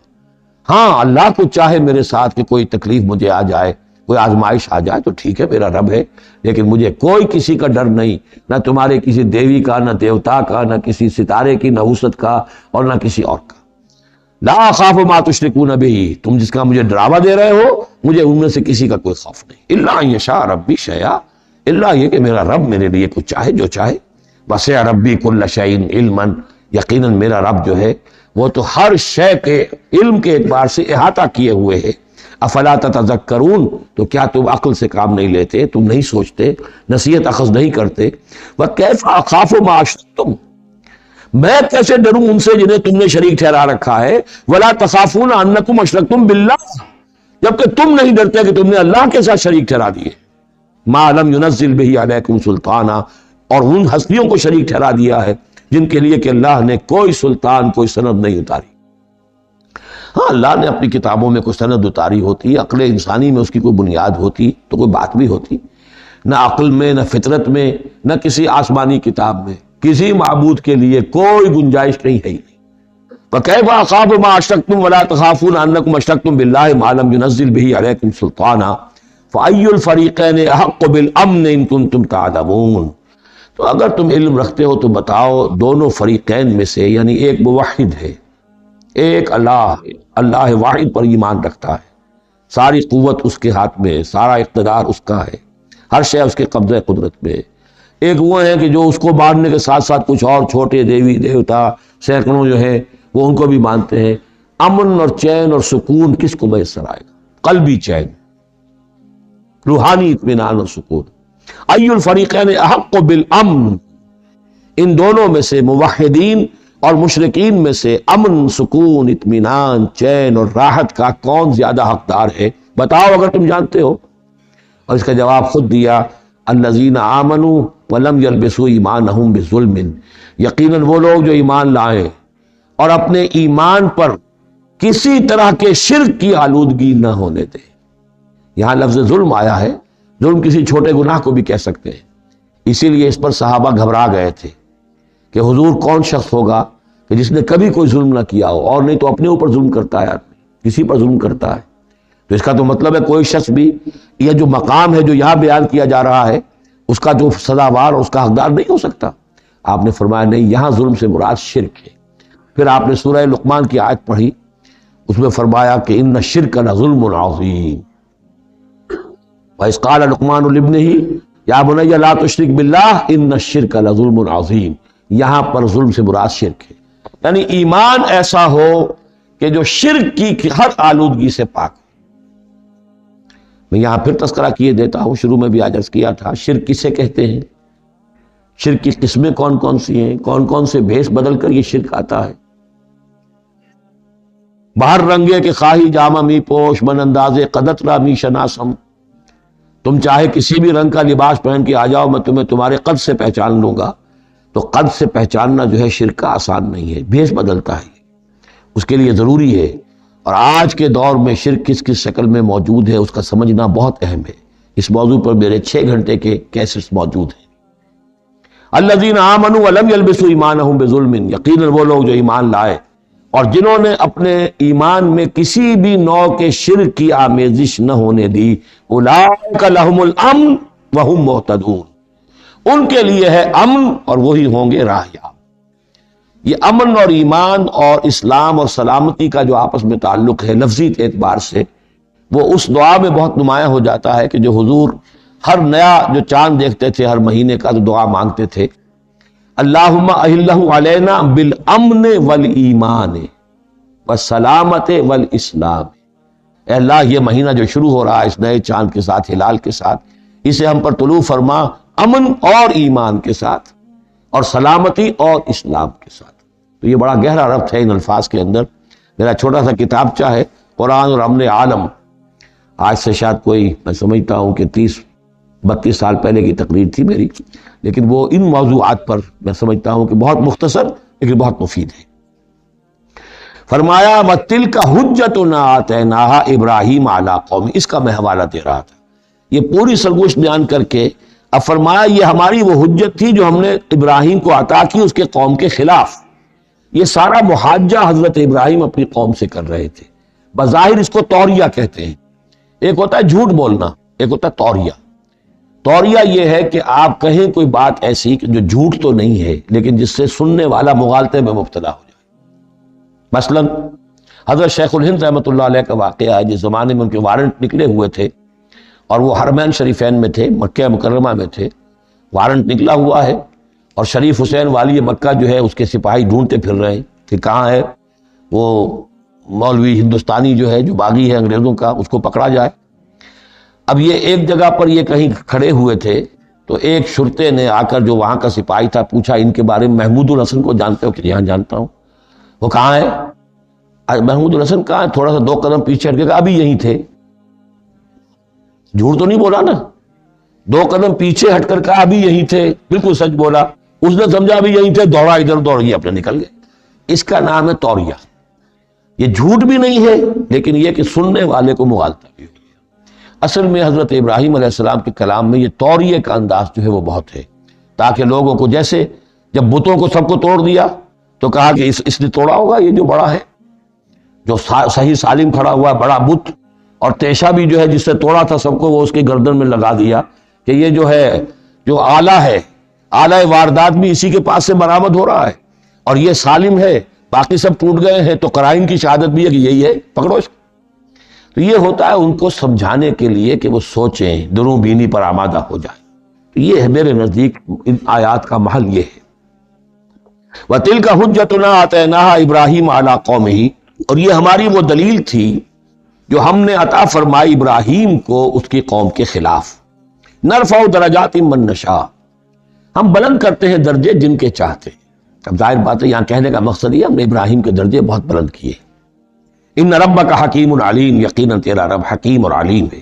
ہاں اللہ کو چاہے میرے ساتھ کہ کوئی تکلیف مجھے آ جائے، کوئی آزمائش آ جائے تو ٹھیک ہے، میرا رب ہے، لیکن مجھے کوئی کسی کا ڈر نہیں، نہ تمہارے کسی دیوی کا، نہ دیوتا کا، نہ کسی ستارے کی نحوست کا، اور نہ کسی اور کا۔ لا اخاف ما تشرکون بہ، تم جس کا مجھے ڈراوا دے رہے ہو مجھے ان میں سے کسی کا کوئی خوف نہیں۔ الا ان یشاء ربی شیئا، الا یہ کہ میرا رب میرے لیے کچھ چاہے جو چاہے۔ وسع ربی کل شیء علما، یقیناً میرا رب جو ہے وہ تو ہر شے کے علم کے اعتبار سے احاطہ کیے ہوئے ہے۔ افلا تتذکرون، تو کیا تم عقل سے کام نہیں لیتے، تم نہیں سوچتے، نصیحت اخذ نہیں کرتے؟ وکیف اخاف ما اشرکتم، میں کیسے ڈروں ان سے جنہیں تم نے شریک ٹھہرا رکھا ہے۔ ولا تخافون انکم اشرکتم باللہ، جبکہ تم نہیں ڈرتے کہ تم نے اللہ کے ساتھ شریک ٹھہرا دیے۔ ما لم ينزل به علیکم سلطانا، اور ان ہستیوں کو شریک ٹھہرا دیا ہے جن کے لیے کہ اللہ نے کوئی سلطان، کوئی سند نہیں اتاری۔ ہاں اللہ نے اپنی کتابوں میں کوئی سند اتاری ہوتی، عقل انسانی میں اس کی کوئی بنیاد ہوتی تو کوئی بات بھی ہوتی، نہ عقل میں، نہ فطرت میں، نہ کسی آسمانی کتاب میں کسی معبود کے لیے کوئی گنجائش نہیں ہے ہی نہیں۔ فَكَيْفَ أَخَافُ مَا أَشْرَكْتُمْ وَلَا تَخَافُونَ أَنَّكُمْ أَشْرَكْتُمْ بِاللَّهِ مَا لَمْ يُنَزِّلْ بِهِ عَلَيْكُمْ سُلْطَانًا فَأَيُّ الْفَرِيقَيْنِ أَحَقُّ بِالْأَمْنِ إِن كُنتُمْ تَعْلَمُونَ، تو اگر تم علم رکھتے ہو تو بتاؤ دونوں فریقین میں سے، یعنی ایک موحد ہے، ایک اللہ واحد پر ایمان رکھتا ہے، ساری قوت اس کے ہاتھ میں، سارا اقتدار اس کا ہے، ہر شے اس کے قبضہ قدرت میں۔ ایک وہ ہے کہ جو اس کو ماننے کے ساتھ ساتھ کچھ اور چھوٹے دیوی دیوتا سینکڑوں جو ہیں وہ ان کو بھی مانتے ہیں۔ امن اور چین اور سکون کس کو میسر آئے گا؟ قلبی چین، روحانی اطمینان اور سکون۔ ای الفریقین احق بالامن، ان دونوں میں سے موحدین اور مشرکین میں سے امن، سکون، اطمینان، چین اور راحت کا کون زیادہ حقدار ہے؟ بتاؤ اگر تم جانتے ہو۔ اور اس کا جواب خود دیا، الذین آمنوا ولم یلبسوا ایمانہم بظلم، یقیناً وہ لوگ جو ایمان لائے اور اپنے ایمان پر کسی طرح کے شرک کی آلودگی نہ ہونے دے۔ یہاں لفظ ظلم آیا ہے، ظلم کسی چھوٹے گناہ کو بھی کہہ سکتے ہیں، اسی لیے اس پر صحابہ گھبرا گئے تھے کہ حضور کون شخص ہوگا کہ جس نے کبھی کوئی ظلم نہ کیا ہو، اور نہیں تو اپنے اوپر ظلم کرتا ہے آدمی، کسی پر ظلم کرتا ہے۔ تو اس کا تو مطلب ہے کوئی شخص بھی یہ جو مقام ہے جو یہاں بیان کیا جا رہا ہے اس کا جو سزاوار اور اس کا حقدار نہیں ہو سکتا۔ آپ نے فرمایا نہیں، یہاں ظلم سے مراد شرک ہے۔ پھر آپ نے سورہ لقمان کی آیت پڑھی، اس میں فرمایا کہ ان الشرک لظلم عظیم، وَإِذْ قَالَ لُقْمَانُ لِابْنِهِ یا بنی لا تشرک باللہ ان الشرک لظلم عظیم، یہاں پر ظلم سے مراد شرک ہے، یعنی ایمان ایسا ہو کہ جو شرک کی ہر آلودگی سے پاک ہو۔ میں یہاں پھر تذکرہ کیے دیتا ہوں، شروع میں بھی آج عرض کیا تھا، شرک کسے کہتے ہیں، شرک کی قسمیں کون کون سی ہیں، کون کون سے بھیس بدل کر یہ شرک آتا ہے۔ باہر رنگے کے خواہی جامہ می پوش، من اندازے قدت را می شناسم، تم چاہے کسی بھی رنگ کا لباس پہن کے آ جاؤ، میں تمہیں تمہارے قد سے پہچان لوں گا۔ تو قد سے پہچاننا جو ہے شرک کا آسان نہیں ہے، بھیس بدلتا ہے، اس کے لیے ضروری ہے۔ اور آج کے دور میں شرک کس کس شکل میں موجود ہے اس کا سمجھنا بہت اہم ہے۔ اس موضوع پر میرے 6 گھنٹے کے کیسٹس موجود ہیں۔ الذین آمنوا ولم یلبسوا ایمانہم بظلم، یقیناً وہ لوگ جو ایمان لائے اور جنہوں نے اپنے ایمان میں کسی بھی نوع کے شرک کی آمیزش نہ ہونے دی، اولئک لہم الامن وہم مہتدون، ان کے لیے ہے امن اور وہی ہوں گے راہیاب۔ یہ امن اور ایمان اور اسلام اور سلامتی کا جو آپس میں تعلق ہے لفظی اعتبار سے، وہ اس دعا میں بہت نمایاں ہو جاتا ہے کہ جو حضور ہر نیا جو چاند دیکھتے تھے ہر مہینے کا تو دعا مانگتے تھے، اللہم اہلہ علینا بالامن والایمان والسلامت والاسلام، اے اللہ یہ مہینہ جو شروع ہو رہا ہے اس نئے چاند کے ساتھ، ہلال کے ساتھ، اسے ہم پر طلوع فرما امن اور ایمان کے ساتھ اور سلامتی اور اسلام کے ساتھ۔ تو یہ بڑا گہرا ربط ہے ان الفاظ کے اندر۔ میرا چھوٹا سا کتابچہ ہے قرآن اور امن عالم، آج سے شاید کوئی میں سمجھتا ہوں کہ 30-32 سال پہلے کی تقریر تھی میری، لیکن وہ ان موضوعات پر میں سمجھتا ہوں کہ بہت مختصر لیکن بہت مفید ہے۔ فرمایا وَتِلْكَ حُجَّتُنَا آتَيْنَاهَا إِبْرَاهِيمَ عَلَىٰ قَوْمِهِ، اس کا میں حوالہ دے رہا تھا۔ یہ پوری سرگوشت بیان کر کے اب فرمایا یہ ہماری وہ حجت تھی جو ہم نے ابراہیم کو عطا کی اس کے قوم کے خلاف۔ یہ سارا محاجہ حضرت ابراہیم اپنی قوم سے کر رہے تھے۔ بظاہر اس کو توریہ کہتے ہیں، ایک ہوتا ہے جھوٹ بولنا، ایک ہوتا ہے توریہ۔ توریہ یہ ہے کہ آپ کہیں کوئی بات ایسی کہ جو جھوٹ تو نہیں ہے لیکن جس سے سننے والا مغالطے میں مبتلا ہو جائے۔ مثلا حضرت شیخ الہند رحمۃ اللہ علیہ کا واقعہ ہے، جس زمانے میں ان کے وارنٹ نکلے ہوئے تھے اور وہ حرمین شریفین میں تھے، مکہ مکرمہ میں تھے، وارنٹ نکلا ہوا ہے اور شریف حسین والی مکہ جو ہے اس کے سپاہی ڈھونڈتے پھر رہے ہیں کہ کہاں ہے وہ مولوی ہندوستانی جو ہے جو باغی ہے انگریزوں کا، اس کو پکڑا جائے۔ اب یہ ایک جگہ پر یہ کہیں کھڑے ہوئے تھے تو ایک شرطے نے آ کر جو وہاں کا سپاہی تھا پوچھا ان کے بارے میں محمود الحسن کو جانتے ہو؟ کہ یہاں جانتا ہوں۔ وہ کہاں ہے؟ محمود الحسن کہاں ہے؟ تھوڑا سا 2 قدم پیچھے ہٹ کے کہا ابھی یہیں تھے۔ جھوٹ تو نہیں بولا نا، 2 قدم پیچھے ہٹ کر کہا ابھی یہیں تھے، بالکل سچ بولا۔ اس نے سمجھا ابھی یہیں تھے، دوڑا ادھر دوڑ گیا، اپنے نکل گئے۔ اس کا نام ہے توریہ۔ یہ جھوٹ بھی نہیں ہے لیکن یہ کہ سننے والے کو مغالطہ بھی ہو گیا۔ اصل میں حضرت ابراہیم علیہ السلام کے کلام میں یہ توریہ کا انداز جو ہے وہ بہت ہے، تاکہ لوگوں کو جیسے جب بتوں کو سب کو توڑ دیا تو کہا کہ اس نے توڑا ہوگا، یہ جو بڑا ہے جو صحیح سالم کھڑا ہوا ہے بڑا بت، اور تیشا بھی جو ہے جس سے توڑا تھا سب کو وہ اس کی گردن میں لگا دیا کہ یہ جو ہے جو آلہ ہے، آلہ واردات بھی اسی کے پاس سے برآمد ہو رہا ہے اور یہ سالم ہے، باقی سب ٹوٹ گئے ہیں، تو قرائن کی شہادت بھی ہے کہ یہی ہے، پکڑو اس کو۔ تو یہ ہوتا ہے ان کو سمجھانے کے لیے کہ وہ سوچیں، دروں بینی پر آمادہ ہو جائیں۔ تو یہ ہے میرے نزدیک ان آیات کا محل یہ ہے۔ وَتِلْكَ حُجَّتُنَا آتَيْنَاهَا إِبْرَاهِيمَ عَلَىٰ قَوْمِهِ، اور یہ ہماری وہ دلیل تھی جو ہم نے عطا فرمائی ابراہیم کو اس کی قوم کے خلاف۔ نرفع درجات من نشاء، ہم بلند کرتے ہیں درجے جن کے چاہتے ہیں۔ اب ظاہر بات ہے یہاں کہنے کا مقصد یہ ہم نے ابراہیم کے درجے بہت بلند کیے۔ ان ربک حکیم علیم، یقیناً تیرا رب حکیم اور علیم ہے۔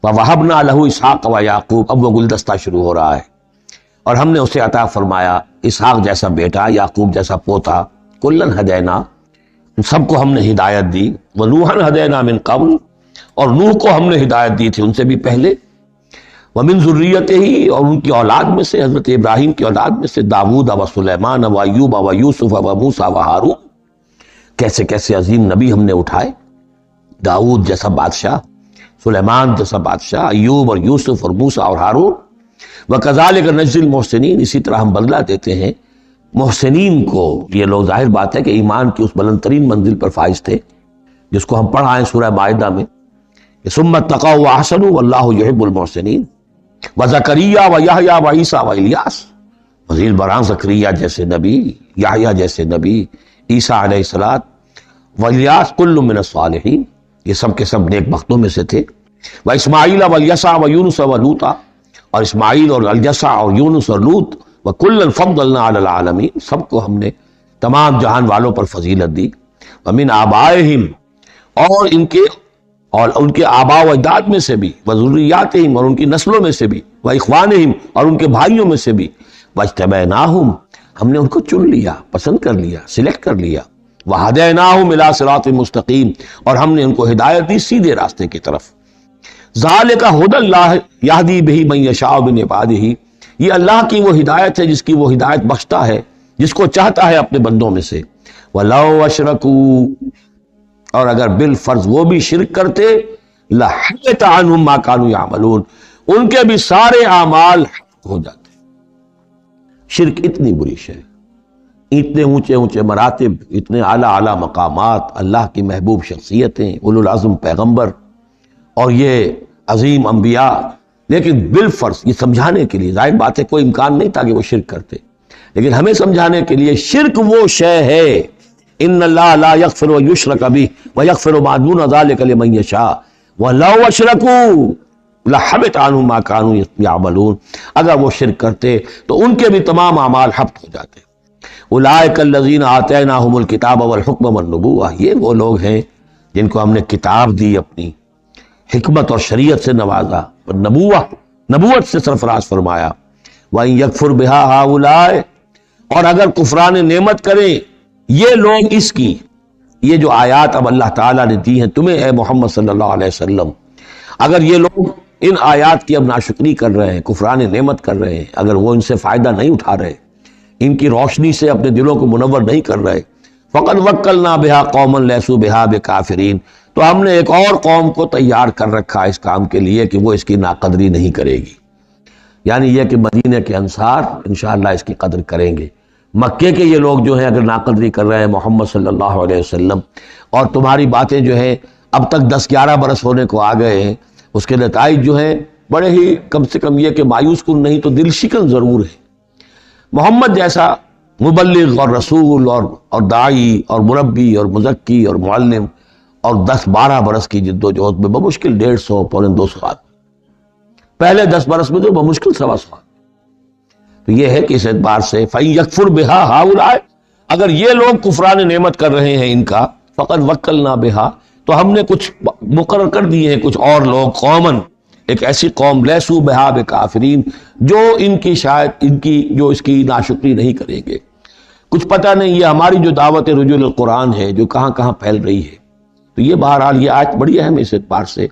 وَوَهَبْنَا لَهُ اسحاق وَيَعْقُوب، اب وہ گلدستہ شروع ہو رہا ہے، اور ہم نے اسے عطا فرمایا اسحاق جیسا بیٹا، یعقوب جیسا پوتا، کلن ہدینا، سب کو ہم نے ہدایت دی. وَنُوحًا هَدَيْنَا مِن قَبْلُ، اور نوح کو ہم نے ہدایت دی تھی ان سے بھی پہلے. وَمِن ذُرِّيَّتِهِ، اور ان کی اولاد میں سے، حضرت ابراہیم کی اولاد میں سے، داؤد و سلیمان و ایوب و یوسف و موسیٰ و ہارون. کیسے کیسے عظیم نبی ہم نے اٹھائے، داؤد جیسا بادشاہ، سلیمان جیسا بادشاہ، ایوب اور یوسف اور موسیٰ اور ہارون. وَكَذَلِكَ نَجْزِي الْمُحْسِنِينَ، اسی طرح ہم بدلہ دیتے ہیں محسنین کو. یہ لوگ ظاہر بات ہے کہ ایمان کی اس بلند ترین منزل پر فائز تھے جس کو ہم پڑھا ہے سورہ مائدہ میں کہ ثُمَّ اتَّقَوْا وَأَحْسَنُوا وَاللَّهُ يُحِبُّ الْمُحْسِنِينَ. وَزَكَرِيَّا وَيَحْيَا وَعِیسیٰ وَإِلیاس، وزیر برآں زکریا جیسے نبی، یحییٰ جیسے نبی، عیسیٰ علیہ السلام، وَإِلیاس كُلٌّ مِّنَ الصَّالِحِینَ، یہ سب کے سب نیک بختوں میں سے تھے. وَإِسْمَاعِیلَ وَالْيَسَعَ وَيُونُسَ وَلُوطًا، اور اسماعیل اور الیسع اور یونس اور لوط. وَكُلًّا فَضَّلْنَا عَلَى الْعَالَمِینَ، سب کو ہم نے تمام جہان والوں پر فضیلت دی. وَمِنْ آبائِهِمْ، اور ان کے آباء و اجداد میں سے بھی، وَذُرِّيَّاتِهِمْ، اور ان کی نسلوں میں سے بھی، وَإِخْوَانِهِمْ، اور ان کے بھائیوں میں سے بھی، وَاجْتَبَيْنَاهُمْ، ہم نے ان کو چن لیا، پسند کر لیا، سلیکٹ کر لیا. وَهَدَيْنَاهُمْ إِلَىٰ صِرَاطٍ مُسْتَقِيمٍ، اور ہم نے ان کو ہدایت دی سیدھے راستے کی طرف. ذَلِكَ هُدَى اللَّهِ يَهْدِي بِهِ مَن يَشَاءُ مِنْ عِبَادِهِ، یہ اللہ کی وہ ہدایت ہے جس کی وہ ہدایت بخشتا ہے جس کو چاہتا ہے اپنے بندوں میں سے. وَلَوْ أَشْرَكُوا، اور اگر بالفرض وہ بھی شرک کرتے، لَحَبِطَ عَنْهُمْ مَا كَانُوا يَعْمَلُونَ، ان کے بھی سارے اعمال ہو جاتے. شرک اتنی بری شے، اتنے اونچے اونچے مراتب، اتنے اعلیٰ اعلیٰ مقامات، اللہ کی محبوب شخصیتیں، اولو العزم پیغمبر اور یہ عظیم انبیاء، لیکن بالفرض یہ سمجھانے کے لیے، ظاہر بات ہے کوئی امکان نہیں تھا کہ وہ شرک کرتے، لیکن ہمیں سمجھانے کے لیے شرک وہ شے ہے، ان اللہ لا یغفر یشرک بہ ویغفر ما دون ذلک لمن یشاء ولو اشرکوا لحبط عنہم ما کانوا یعملون، اگر وہ شرک کرتے تو ان کے بھی تمام اعمال حبط ہو جاتے. اولئک الذین آتیناہم الکتاب والحکم والنبوۃ، یہ وہ لوگ ہیں جن کو ہم نے کتاب دی، اپنی حکمت اور شریعت سے نوازا، اور نبوت سے سرفراز فرمایا. وَإِن يَكْفُرْ بِهَا هَؤُلَاءِ، اور اگر کفران نعمت کریں یہ لوگ اس کی، یہ جو آیات اب اللہ تعالیٰ نے دی ہیں تمہیں اے محمد صلی اللہ علیہ وسلم، اگر یہ لوگ ان آیات کی اب ناشکری کر رہے ہیں، کفران نعمت کر رہے ہیں، اگر وہ ان سے فائدہ نہیں اٹھا رہے، ان کی روشنی سے اپنے دلوں کو منور نہیں کر رہے، فَقَدْ وَكَّلْنَا بِهَا قَوْمًا لَيْسُوا بِهَا بِكَافِرِينَ، تو ہم نے ایک اور قوم کو تیار کر رکھا اس کام کے لیے کہ وہ اس کی ناقدری نہیں کرے گی. یعنی یہ کہ مدینہ کے انصار انشاءاللہ اس کی قدر کریں گے. مکے کے یہ لوگ جو ہیں اگر ناقدری کر رہے ہیں محمد صلی اللہ علیہ وسلم، اور تمہاری باتیں جو ہیں اب تک 10-11 برس ہونے کو آ گئے ہیں، اس کے نتائج جو ہیں بڑے ہی کم سے کم یہ کہ مایوس کن نہیں تو دل شکن ضرور ہے. محمد جیسا مبلغ اور رسول اور داعی اور مربی اور مزکی اور معلم، اور 10-12 برس کی جد و جہد میں بمشکل 150-200 آدمی، پہلے 10 برس میں تو بمشکل 125. تو یہ ہے کہ اس اعتبار سے فَإِن يَكْفُرْ بِهَا هَؤُلَاءِ، اگر یہ لوگ کفران نعمت کر رہے ہیں ان کا، فَقَدْ وَكَّلْنَا بِهَا، تو ہم نے کچھ مقرر کر دیے ہیں کچھ اور لوگ، قوماً، ایک ایسی قوم لَيْسُوا بِهَا بِكَافِرِينَ، جو ان کی شاید ان کی جو اس کی ناشکری نہیں کریں گے. کچھ پتہ نہیں یہ ہماری جو دعوت رجوع القرآن ہے جو کہاں کہاں پھیل رہی ہے. تو یہ بہرحال یہ آیت بڑی اہم ہے اس اعتبار سے،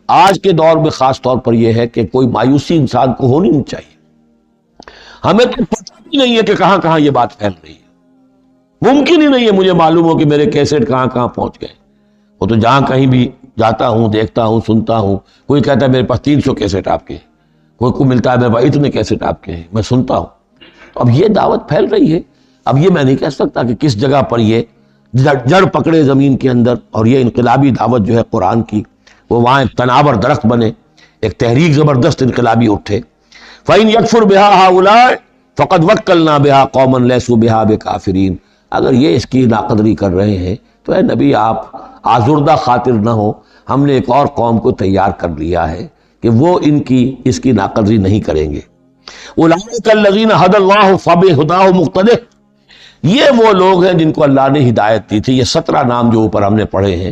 آج کے دور میں خاص طور پر یہ ہے کہ کوئی مایوسی انسان کو ہونی نہیں چاہیے. ہمیں تو پتہ بھی نہیں ہے کہ کہاں کہاں یہ بات پھیل رہی ہے، ممکن ہی نہیں ہے مجھے معلوم ہو کہ میرے کیسٹ کہاں کہاں پہنچ گئے. وہ تو جہاں کہیں بھی جاتا ہوں، دیکھتا ہوں، سنتا ہوں، کوئی کہتا ہے میرے پاس 300 کیسٹ آپ کے ہیں، کوئی کو ملتا ہے میرے پاس اتنے کیسٹ آپ کے ہیں، میں سنتا ہوں. اب یہ دعوت پھیل رہی ہے، اب یہ میں نہیں کہہ سکتا کہ کس جگہ پر یہ جڑ پکڑے زمین کے اندر، اور یہ انقلابی دعوت جو ہے قرآن کی وہ وہاں ایک تناور درخت بنے، ایک تحریک زبردست انقلابی اٹھے. فَإِن يَكْفُرْ بِهَا هَؤُلَاءِ فَقَدْ وَكَّلْنَا بِهَا قَوْمًا لَيْسُوا بِهَا بِكَافِرِينَ، اگر یہ اس کی ناقدری کر رہے ہیں تو اے نبی آپ آزردہ خاطر نہ ہو، ہم نے ایک اور قوم کو تیار کر لیا ہے کہ وہ اس کی ناقدری نہیں کریں گے. أُولَٰئِكَ الَّذِينَ هَدَى اللَّهُ فَبِهُدَاهُ مُقْتَدِهْ، یہ وہ لوگ ہیں جن کو اللہ نے ہدایت دی تھی. یہ 17 نام جو اوپر ہم نے پڑھے ہیں،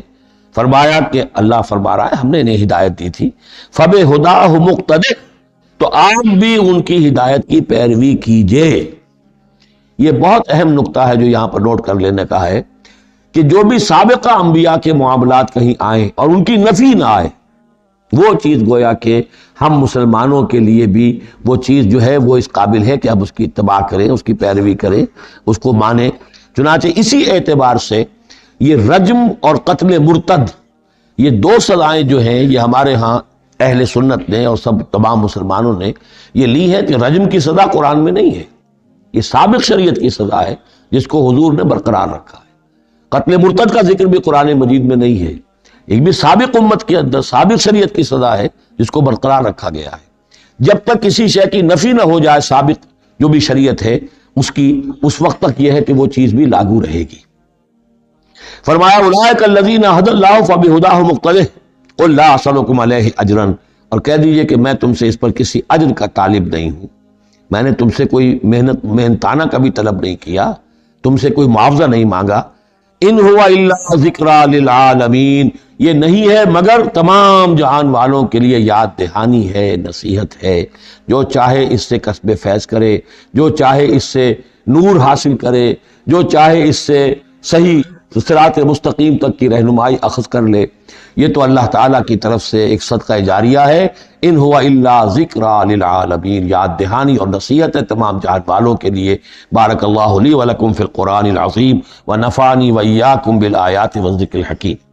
فرمایا کہ اللہ فرما رہا ہے ہم نے انہیں ہدایت دی تھی. فَبِهُدَاهُ مُقْتَدِهْ، تو آپ بھی ان کی ہدایت کی پیروی کیجئے. یہ بہت اہم نقطہ ہے جو یہاں پر نوٹ کر لینے کا ہے کہ جو بھی سابقہ انبیاء کے معاملات کہیں آئیں اور ان کی نفی نہ آئے، وہ چیز گویا کہ ہم مسلمانوں کے لیے بھی وہ چیز جو ہے وہ اس قابل ہے کہ اب اس کی اتباع کریں، اس کی پیروی کریں، اس کو مانیں۔ چنانچہ اسی اعتبار سے یہ رجم اور قتل مرتد، یہ دو سزائیں جو ہیں یہ ہمارے ہاں اہل سنت نے اور سب تمام مسلمانوں نے یہ لی ہے کہ رجم کی سزا قرآن میں نہیں ہے، یہ سابق شریعت کی سزا ہے جس کو حضور نے برقرار رکھا ہے۔ قتل مرتد کا ذکر بھی قرآن مجید میں نہیں ہے، ایک بھی سابق امت کے اندر سابق شریعت کی سزا ہے جس کو برقرار رکھا گیا ہے۔ جب تک کسی شے کی نفی نہ ہو جائے سابق جو بھی شریعت ہے اس کی، اس وقت تک یہ ہے کہ وہ چیز بھی لاگو رہے گی۔ فرمایا اولئک الذین ھدی اللہ فبہداہ مقتدہ قل لا اسألکم علیہ اجرا، اور کہہ دیجئے کہ میں تم سے اس پر کسی اجر کا طالب نہیں ہوں، میں نے تم سے کوئی محنتانہ کا بھی طلب نہیں کیا، تم سے کوئی معاوضہ نہیں مانگا۔ ان هو الا ذکری للعالمین، یہ نہیں ہے مگر تمام جہان والوں کے لیے یاد دہانی ہے، نصیحت ہے۔ جو چاہے اس سے کسب فیض کرے، جو چاہے اس سے نور حاصل کرے، جو چاہے اس سے صحیح صراط مستقیم تک کی رہنمائی اخذ کر لے، یہ تو اللہ تعالیٰ کی طرف سے ایک صدقہ جاریہ ہے۔ ان هو الا ذکری للعالمین، یاد دہانی اور نصیحت ہے تمام جہان والوں کے لیے۔ بارک اللہ لی ولکم فی القرآن العظیم ونفعنی وإیاکم بالآیات والذکر الحکیم۔